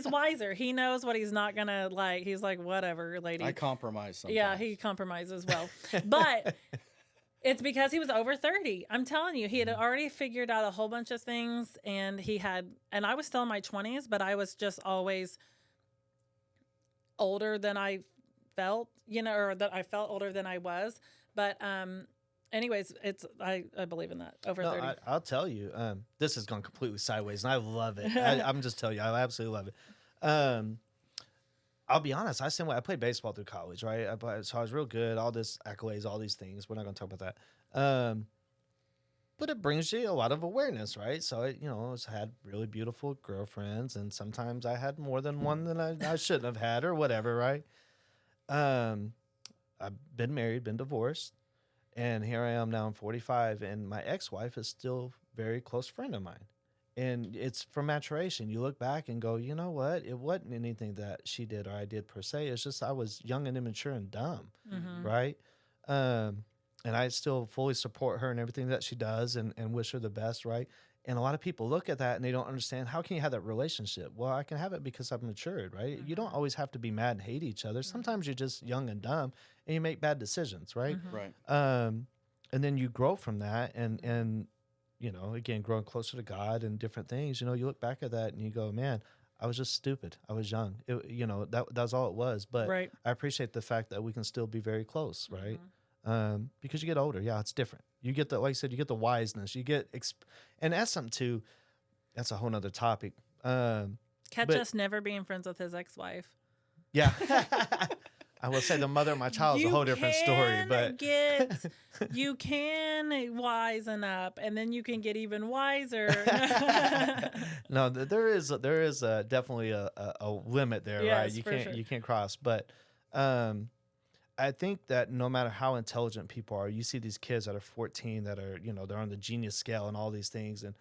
wiser. He knows what he's not gonna like. He's like, whatever, lady. I compromise sometimes. Yeah, he compromises well, but it's because he was over 30. I'm telling you, he had already figured out a whole bunch of things, and I was still in my 20s, but I was just always older than I felt, or that I felt older than I was. But anyways, I believe in that over 30. I'll tell you, this has gone completely sideways, and I love it. I'm just telling you, I absolutely love it. I'll be honest, I played baseball through college, right? So I was real good, all this accolades, all these things. We're not going to talk about that. But it brings you a lot of awareness, right? So, I had really beautiful girlfriends, and sometimes I had more than one than I shouldn't have had or whatever, right? I've been married, been divorced. And here I am now, I'm 45, and my ex-wife is still a very close friend of mine. And it's from maturation. You look back and go, you know what? It wasn't anything that she did or I did per se. It's just I was young and immature and dumb, right? And I still fully support her and everything that she does and wish her the best, right? And a lot of people look at that and they don't understand, how can you have that relationship? Well, I can have it because I've matured, right? You don't always have to be mad and hate each other. Sometimes you're just young and dumb and you make bad decisions, right? Right. And then you grow from that and again, growing closer to God and different things, you look back at that and you go, man, I was just stupid. I was young. That's all it was. But I appreciate the fact that we can still be very close, right? Because you get older. Yeah, it's different. You get like I said, you get the wiseness. You get, and that's something too, that's a whole nother topic. Catch us never being friends with his ex-wife. Yeah. I will say the mother of my child is a whole different story, but you can wisen up, and then you can get even wiser. No, there is definitely a limit there, right? You can't cross, but I think that no matter how intelligent people are, you see these kids that are 14 that are they're on the genius scale and all these things, and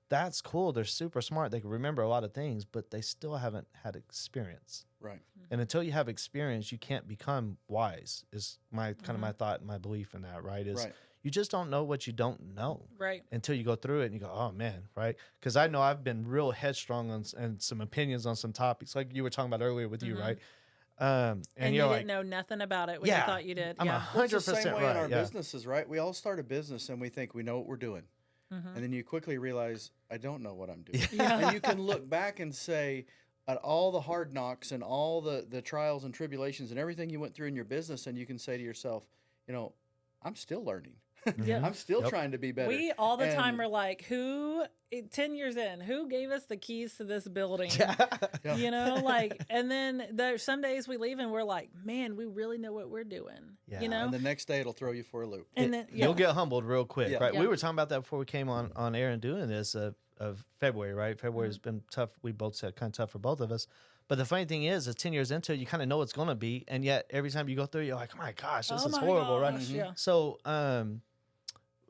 that's cool. They're super smart. They can remember a lot of things, but they still haven't had experience. Right. And until you have experience, you can't become wise, is my kind of my thought and my belief in that, right? You just don't know what you don't know. Right. Until you go through it and you go, oh, man, right? Because I know I've been real headstrong and some opinions on some topics, like you were talking about earlier with you, right? And you didn't know nothing about it when you thought you did. I'm 100% the same way right. in our businesses, right? We all start a business and we think we know what we're doing. And then you quickly realize, I don't know what I'm doing. And you can look back and say, at all the hard knocks and all the trials and tribulations and everything you went through in your business, and you can say to yourself, I'm still learning. I'm still trying to be better. We all the time are like, 10 years in, who gave us the keys to this building? And then there's some days we leave and we're like, man, we really know what we're doing. Yeah. And the next day it'll throw you for a loop. And then you'll get humbled real quick, right? Yeah. We were talking about that before we came on air and doing this of February, right? February has been tough. We both said kind of tough for both of us. But the funny thing is 10 years into it, you kind of know what's going to be. And yet every time you go through, you're like, oh my gosh, this is horrible, right? Yeah. So,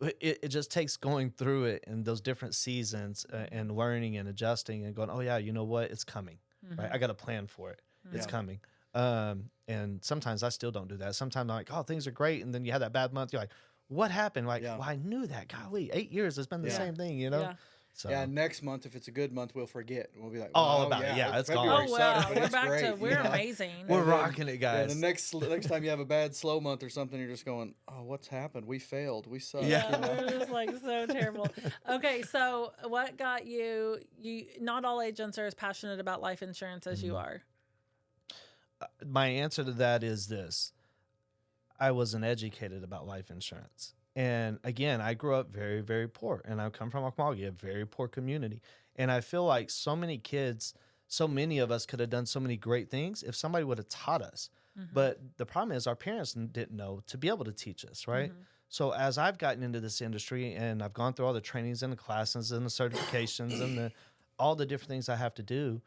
it just takes going through it in those different seasons and learning and adjusting and going, oh yeah, you know what? It's coming, right? I got a plan for it. It's coming. And sometimes I still don't do that. Sometimes I'm like, oh, things are great. And then you have that bad month. You're like, what happened? Like, well, I knew that. Golly, 8 years. It's been the same thing, Yeah. So. Yeah, next month, if it's a good month, we'll forget. We'll be like, all about it. Yeah, it's gone. Oh, wow. We're back to, we're amazing. We're rocking it, guys. Yeah, the next time you have a bad slow month or something, you're just going, oh, what's happened? We failed. We sucked. Yeah, we're just like so terrible. Okay, so what got you, not all agents are as passionate about life insurance as you are. My answer to that is this. I wasn't educated about life insurance. And again, I grew up very, very poor, and I come from Okmulgee, a very poor community. And I feel like so many kids, so many of us could have done so many great things if somebody would have taught us. But the problem is our parents didn't know to be able to teach us, right? So as I've gotten into this industry and I've gone through all the trainings and the classes and the certifications and all the different things I have to do,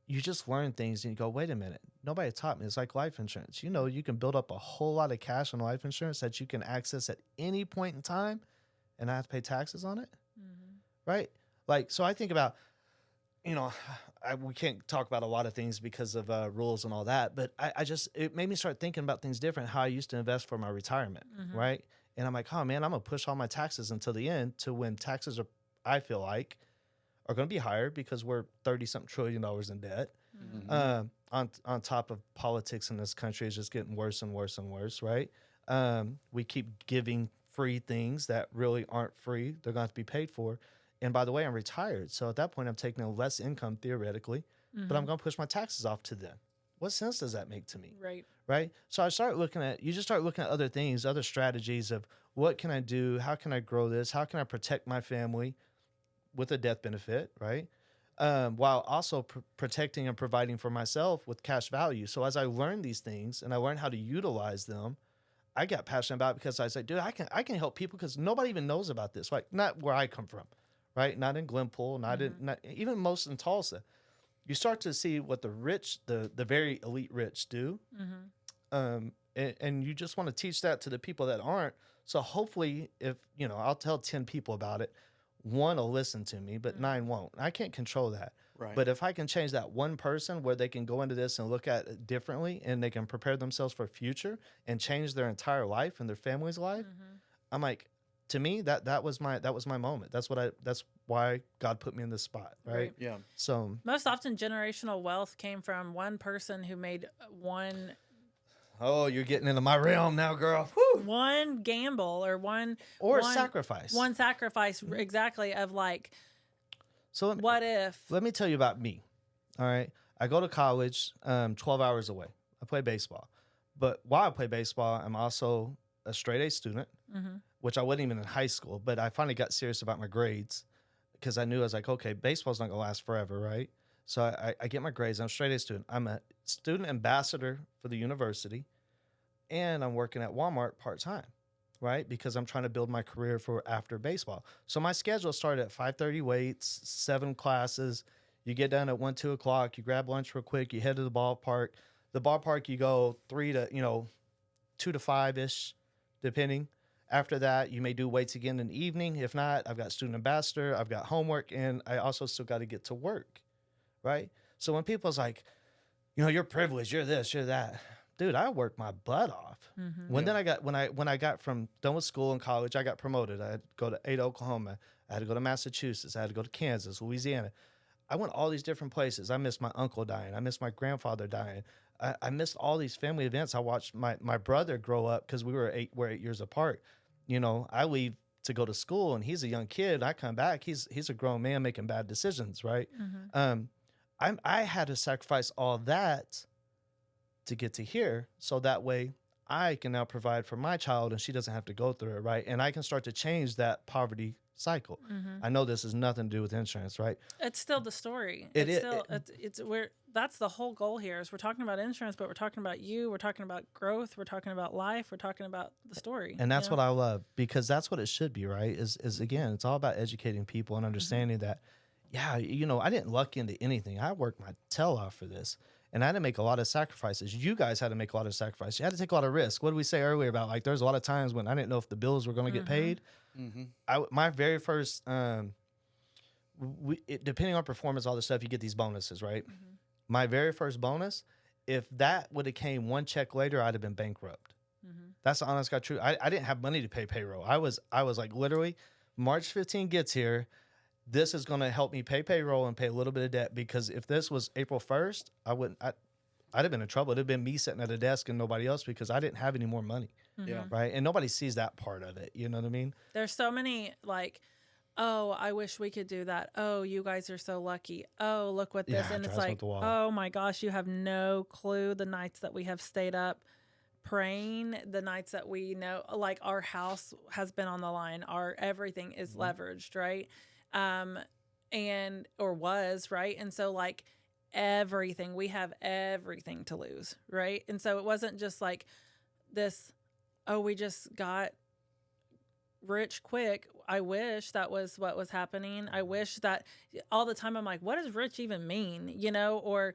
you just learn things and you go, wait a minute, nobody taught me. It's like life insurance. You know, you can build up a whole lot of cash on life insurance that you can access at any point in time and not have to pay taxes on it. Right? Like, so I think about, you know, we can't talk about a lot of things because of rules and all that, but it made me start thinking about things different, how I used to invest for my retirement, right? And I'm like, oh man, I'm going to push all my taxes until the end to when taxes are, I feel like, are going to be higher because we're 30-something trillion in debt. On top of politics in this country is just getting worse and worse and worse, right? We keep giving free things that really aren't free. They're going to have to be paid for. And by the way, I'm retired. So at that point, I'm taking a less income theoretically, but I'm going to push my taxes off to them. What sense does that make to me? Right. So I start looking at, you just start looking at other things, other strategies of what can I do? How can I grow this? How can I protect my family with a death benefit? Right. While also protecting and providing for myself with cash value. So as I learned these things and I learned how to utilize them, I got passionate about it because I was like, dude, I can help people because nobody even knows about this. Like, not where I come from. Right, not in Glenpool, not even most in Tulsa. You start to see what the rich, the very elite rich do, and you just want to teach that to the people that aren't. So hopefully, if you know, I'll tell 10 people about it, 1 will listen to me, but 9 won't. I can't control that. Right. But if I can change that one person where they can go into this and look at it differently, and they can prepare themselves for future and change their entire life and their family's life, I'm like, to me, that was my moment. That's why God put me in this spot, right? Yeah. So most often generational wealth came from one person who made one. Oh, you're getting into my realm now, girl. Whew. One gamble or one sacrifice. One sacrifice, exactly, of like. So what if? Let me tell you about me. All right, I go to college, 12 hours away. I play baseball, but while I play baseball, I'm also a straight A student. Which I wasn't even in high school, but I finally got serious about my grades because I knew I was like, okay, baseball's not going to last forever, right? So I get my grades. I'm a straight A student. I'm a student ambassador for the university, and I'm working at Walmart part-time, right? Because I'm trying to build my career for after baseball. So my schedule started at 5:30 weights, 7 classes. You get done at 1, 2 o'clock. You grab lunch real quick. You head to the ballpark. The ballpark, you go 2 to 5-ish, depending. After that, you may do weights again in the evening. If not, I've got student ambassador, I've got homework, and I also still got to get to work, right? So when people's like, you're privileged, you're this, you're that, dude, I worked my butt off. When I got from done with school and college, I got promoted. I had to go to Ada, Oklahoma. I had to go to Massachusetts. I had to go to Kansas, Louisiana. I went all these different places. I missed my uncle dying. I missed my grandfather dying. I missed all these family events. I watched my brother grow up because we're 8 years apart. I leave to go to school and he's a young kid. I come back. He's a grown man making bad decisions, right? I had to sacrifice all that to get to here. So that way I can now provide for my child and she doesn't have to go through it, right? And I can start to change that poverty cycle. I know this has nothing to do with insurance, right? It's still the story. That's the whole goal here is we're talking about insurance, but we're talking about you. We're talking about growth. We're talking about life. We're talking about the story. And that's what I love because that's what it should be, right? Is again, it's all about educating people and understanding that, I didn't luck into anything. I worked my tail off for this. And I had to make a lot of sacrifices. You guys had to make a lot of sacrifices. You had to take a lot of risks. What did we say earlier about, like, there's a lot of times when I didn't know if the bills were going to get paid. My very first, depending on performance, all this stuff, you get these bonuses, right? My very first bonus, if that would have came 1 check later, I'd have been bankrupt. That's the honest God truth. I didn't have money to pay payroll. I was like, literally, March 15 gets here. This is going to help me pay payroll and pay a little bit of debt because if this was April 1st, I'd have been in trouble. It'd have been me sitting at a desk and nobody else because I didn't have any more money. Right. And nobody sees that part of it. You know what I mean? There's so many like, oh, I wish we could do that. Oh, you guys are so lucky. Oh, look what this. And it's like, oh my gosh, you have no clue the nights that we have stayed up praying, the nights that we know, like our house has been on the line. Our everything is leveraged, right? Was, right? And so like we have everything to lose, right? And so it wasn't just like this oh, we just got rich quick. I wish that was what was happening. I wish that all the time I'm like, what does rich even mean? You know, or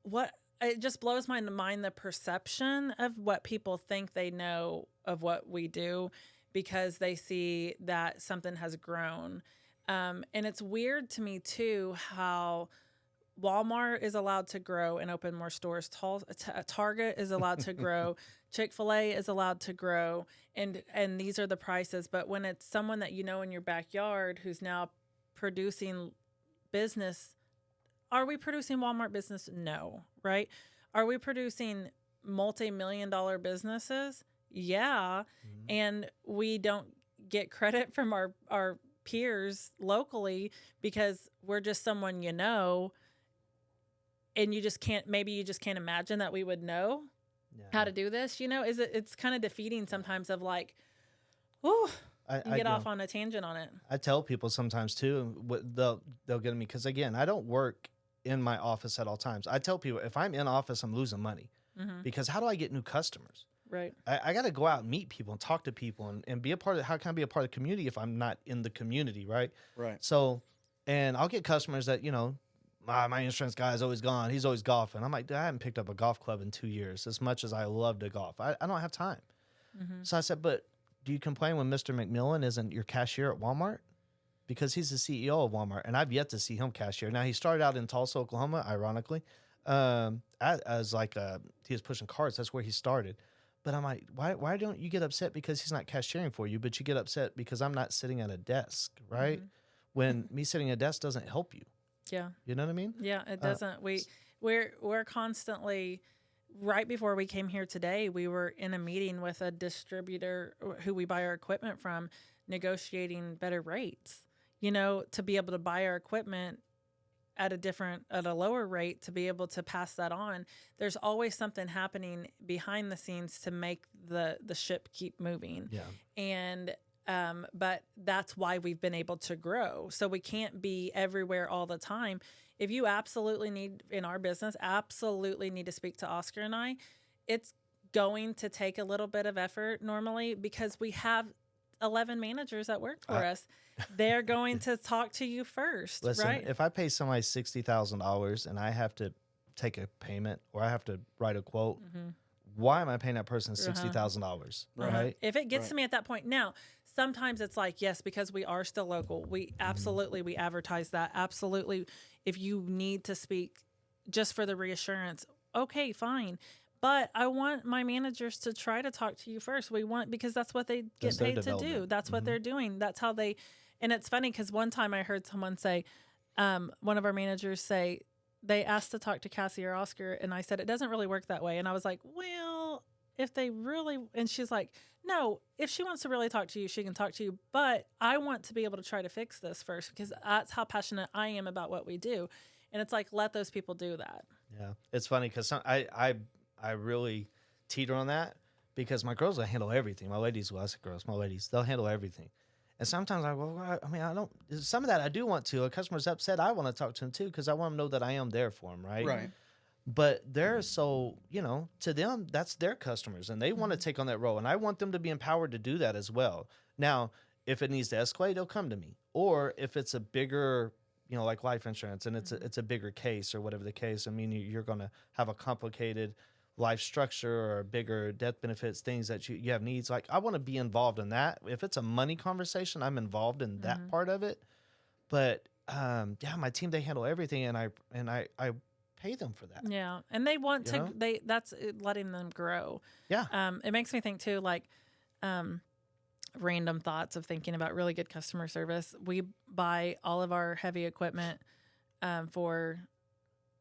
what? It just blows my mind, the perception of what people think they know of what we do because they see that something has grown. And it's weird to me too, how Walmart is allowed to grow and open more stores. Target is allowed to grow. Chick-fil-A is allowed to grow. And these are the prices. But when it's someone that you know in your backyard who's now producing business, are we producing Walmart business? No, right? Are we producing multi-million-dollar businesses? Yeah. Mm-hmm. And we don't get credit from our peers locally because we're just someone you know. And you just can't imagine that we would know how to do this, you know? It's kind of defeating sometimes of like, whew, you get off on a tangent on it. I tell people sometimes too, they'll get at me because again, I don't work in my office at all times. I tell people if I'm in office, I'm losing money because how do I get new customers? Right. I got to go out and meet people and talk to people and be a part of, how can I be a part of the community if I'm not in the community? Right. Right. So, and I'll get customers that, you know, my insurance guy is always gone. He's always golfing. I'm like, I haven't picked up a golf club in 2 years as much as I love to golf. I don't have time. Mm-hmm. So I said, but do you complain when Mr. McMillan isn't your cashier at Walmart? Because he's the CEO of Walmart, and I've yet to see him cashier. Now, he started out in Tulsa, Oklahoma, ironically, as like he was pushing carts. That's where he started. But I'm like, why don't you get upset because he's not cashiering for you, but you get upset because I'm not sitting at a desk, right? Mm-hmm. When me sitting at a desk doesn't help you. Yeah. You know what I mean? Yeah, it doesn't. We're constantly, right before we came here today, we were in a meeting with a distributor who we buy our equipment from, negotiating better rates, you know, to be able to buy our equipment at a lower rate, to be able to pass that on. There's always something happening behind the scenes to make the ship keep moving. Yeah. And but that's why we've been able to grow. So we can't be everywhere all the time. If you absolutely need, in our business, absolutely need to speak to Oscar and I, it's going to take a little bit of effort normally because we have 11 managers that work for us. They're going to talk to you first, listen, right? If I pay somebody $60,000 and I have to take a payment or I have to write a quote, why am I paying that person $60,000? Right? If it gets to me at that point. Now, sometimes it's like, yes, because we are still local. We absolutely, we advertise that. Absolutely. If you need to speak just for the reassurance, okay, fine. But I want my managers to try to talk to you first. Because that's what they get paid to do. That's what they're doing. That's how they, and it's funny because one time I heard someone say, one of our managers say, they asked to talk to Cassie or Oscar, and I said, it doesn't really work that way. And I was like, well, if they really, and she's like, no, if she wants to really talk to you, she can talk to you. But I want to be able to try to fix this first because that's how passionate I am about what we do. And it's like, let those people do that. Yeah. It's funny because I really teeter on that because my girls will handle everything. My ladies, well, I said girls, my ladies, they'll handle everything. And sometimes some of that I do want to. A customer's upset, I want to talk to them too because I want them to know that I am there for them, right? Right. But they're so, to them, that's their customers, and they want to take on that role. And I want them to be empowered to do that as well. Now, if it needs to escalate, they'll come to me. Or if it's a bigger, like life insurance, and it's a bigger case or whatever the case, I mean, you're going to have a complicated life structure or bigger death benefits, things that you have needs. Like, I want to be involved in that. If it's a money conversation, I'm involved in that part of it. But, my team, they handle everything, and I pay them for that. Yeah. And they want to, that's letting them grow. Yeah. It makes me think too, like, random thoughts of thinking about really good customer service. We buy all of our heavy equipment, for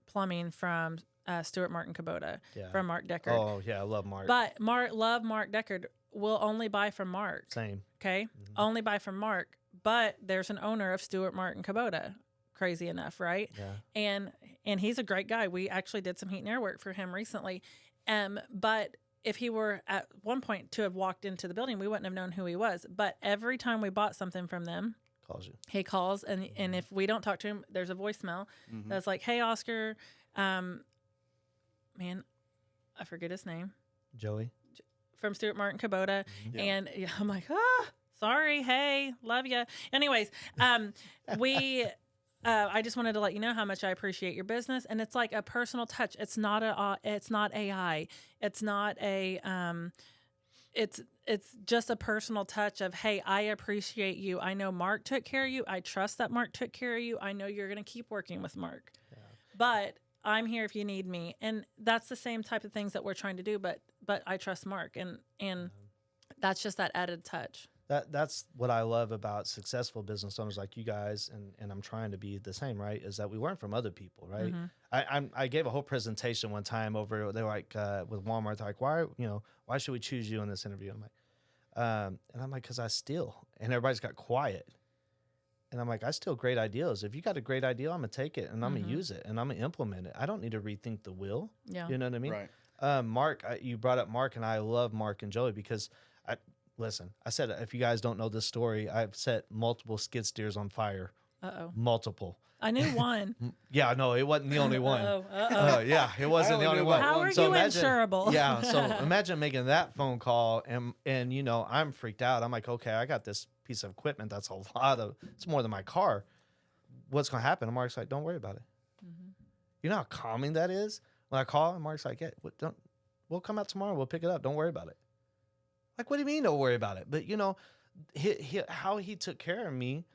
plumbing from, Stuart Martin Kubota, from Mark Deckard. Oh yeah. I love Mark. But love Mark Deckard. We'll only buy from Mark. Same. Okay. Only buy from Mark, but there's an owner of Stuart Martin Kubota. Crazy enough, right? Yeah. And he's a great guy. We actually did some heat and air work for him recently. But if he were at one point to have walked into the building, we wouldn't have known who he was. But every time we bought something from them, he calls, and if we don't talk to him, there's a voicemail that's like, "Hey, Oscar, man, I forget his name. Joey. from Stuart Martin Kubota. Yeah. And I'm like, sorry. Hey, love you. Anyways, I just wanted to let you know how much I appreciate your business. And it's like a personal touch. It's not AI. It's not it's just a personal touch of, hey, I appreciate you. I know Mark took care of you. I trust that Mark took care of you. I know you're going to keep working with Mark, but I'm here if you need me. And that's the same type of things that we're trying to do. But I trust Mark, and that's just that added touch. That's what I love about successful business owners like you guys, and I'm trying to be the same, right? Is that we learn from other people, right? I gave a whole presentation one time over. They were like with Walmart, they're like, why should we choose you in this interview? I'm like, and I'm like, because I steal, and everybody's got quiet, and I'm like, I steal great ideas. If you got a great idea, I'm gonna take it and I'm gonna use it and I'm gonna implement it. I don't need to rethink the wheel. Yeah, you know what I mean? Right. Mark, you brought up Mark, and I love Mark and Joey because listen, I said, if you guys don't know this story, I've set multiple skid steers on fire. Multiple. I knew one. Yeah, no, it wasn't the only one. Yeah, it I wasn't only the only knew one. about How are So you imagine- insurable? Yeah, so imagine making that phone call, and you know, I'm freaked out. I'm like, okay, I got this piece of equipment that's it's more than my car. What's going to happen? And Mark's like, don't worry about it. You know how calming that is? When I call, and Mark's like, we'll come out tomorrow. We'll pick it up. Don't worry about it. Like, what do you mean don't worry about it? But, you know, how he took care of me,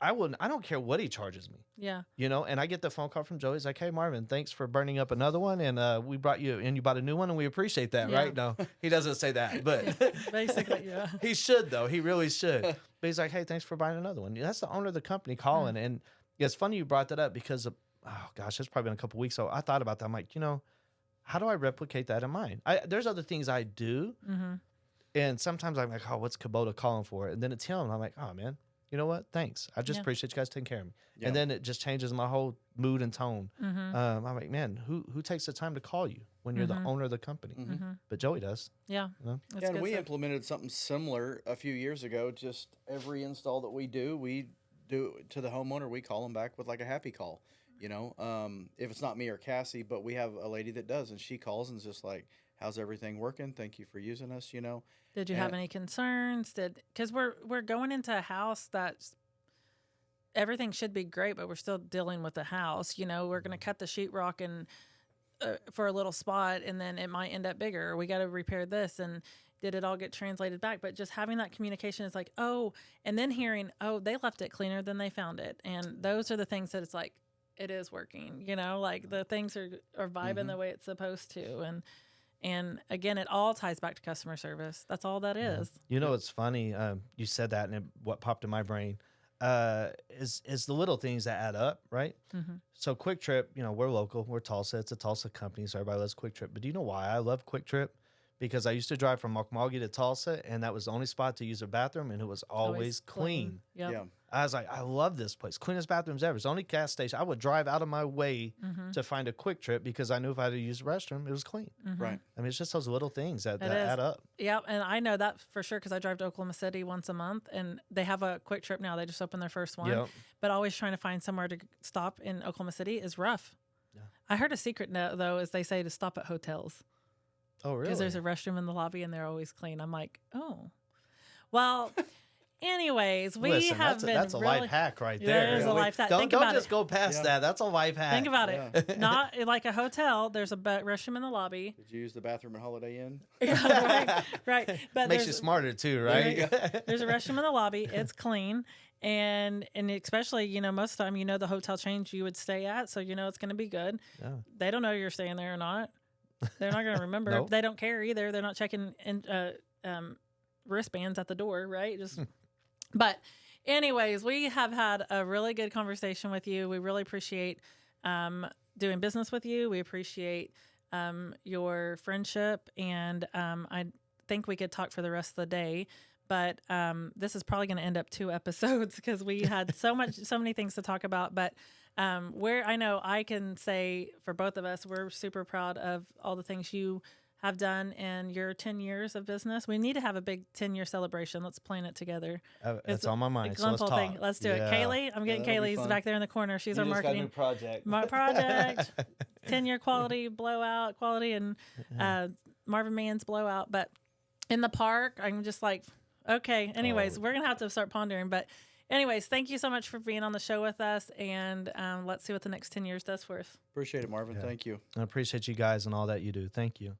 I don't care what he charges me. Yeah. You know, and I get the phone call from Joey. He's like, hey, Marvin, thanks for burning up another one. And we brought you, and you bought a new one, and we appreciate that, Yeah. right? No, he doesn't say that, but Basically, yeah. he should, though. He really should. But he's like, hey, thanks for buying another one. That's the owner of the company calling. And it's funny you brought that up because, it's probably been a couple weeks. So I thought about that. I'm like, you know, how do I replicate that in mine? There's other things I do. And sometimes I'm like, oh, what's Kubota calling for? And then it's him. And I'm like, oh, man, you know what? Thanks. I just appreciate you guys taking care of me. Yeah. And then it just changes my whole mood and tone. I'm like, man, who takes the time to call you when you're the owner of the company? But Joey does. Yeah. You know? That's And good we stuff. implemented something similar a few years ago. Just every install that we do to the homeowner, we call them back with like a happy call. You know, if it's not me or Cassie, but we have a lady that does, and she calls and is just like, how's everything working? Thank you for using us, you know. Did you have any concerns? Because we're going into a house that's everything should be great, but we're still dealing with the house. You know, we're going to cut the sheetrock and for a little spot, and then it might end up bigger. Or we got to repair this, and did it all get translated back? But just having that communication is like, and then hearing, they left it cleaner than they found it, and those are the things that it's like, it is working. You know, like the things are vibing the way it's supposed to, And again, it all ties back to customer service. That's all that is. You know, it's funny. You said that, and what popped in my brain is the little things that add up, right? So Quick Trip, you know, we're local. We're Tulsa. It's a Tulsa company, so everybody loves Quick Trip. But do you know why I love Quick Trip? Because I used to drive from Okmulgee to Tulsa, and that was the only spot to use a bathroom, and it was always clean. Yep. Yeah. I was like, I love this place. Cleanest bathrooms ever. It's the only gas station. I would drive out of my way to find a Quick Trip because I knew if I had to use the restroom, it was clean. Right. I mean, it's just those little things that is. add up. Yeah, and I know that for sure because I drive to Oklahoma City once a month, and they have a Quick Trip now. They just opened their first one. Yep. But always trying to find somewhere to stop in Oklahoma City is rough. Yeah. I heard a secret, though, is they say to stop at hotels. Oh, really? Because there's a restroom in the lobby, and they're always clean. I'm like, oh. Well, anyways, that's a life hack right there. That is a life hack. Don't just go past that. That's a life hack. Think about it. Not like a hotel. There's a restroom in the lobby. Did you use the bathroom at Holiday Inn? right. But makes you smarter too, right? There's a restroom in the lobby. It's clean. And especially, you know, most of the time, you know, the hotel chains you would stay at. So, you know, it's going to be good. Yeah. They don't know you're staying there or not. They're not going to remember. Nope. They don't care either. They're not checking wristbands at the door, right? But anyways, we have had a really good conversation with you. We really appreciate doing business with you. We appreciate your friendship, and I think we could talk for the rest of the day. But this is probably going to end up 2 episodes because we had so many things to talk about. But I know I can say for both of us, we're super proud of all the things you have done in your 10 years of business. We need to have a big 10-year celebration. Let's plan it together. It's on my mind. So let's Glenpool talk. thing. Let's do it. Kaylee, I'm getting Kaylee's back there in the corner. She's our marketing project. Project 10-year quality blowout, and Marvin Manns blowout. But in the park. I'm just like, okay. Anyways, we're going to have to start pondering. But anyways, thank you so much for being on the show with us. And let's see what the next 10 years does for us. Appreciate it, Marvin. Thank you. I appreciate you guys and all that you do. Thank you.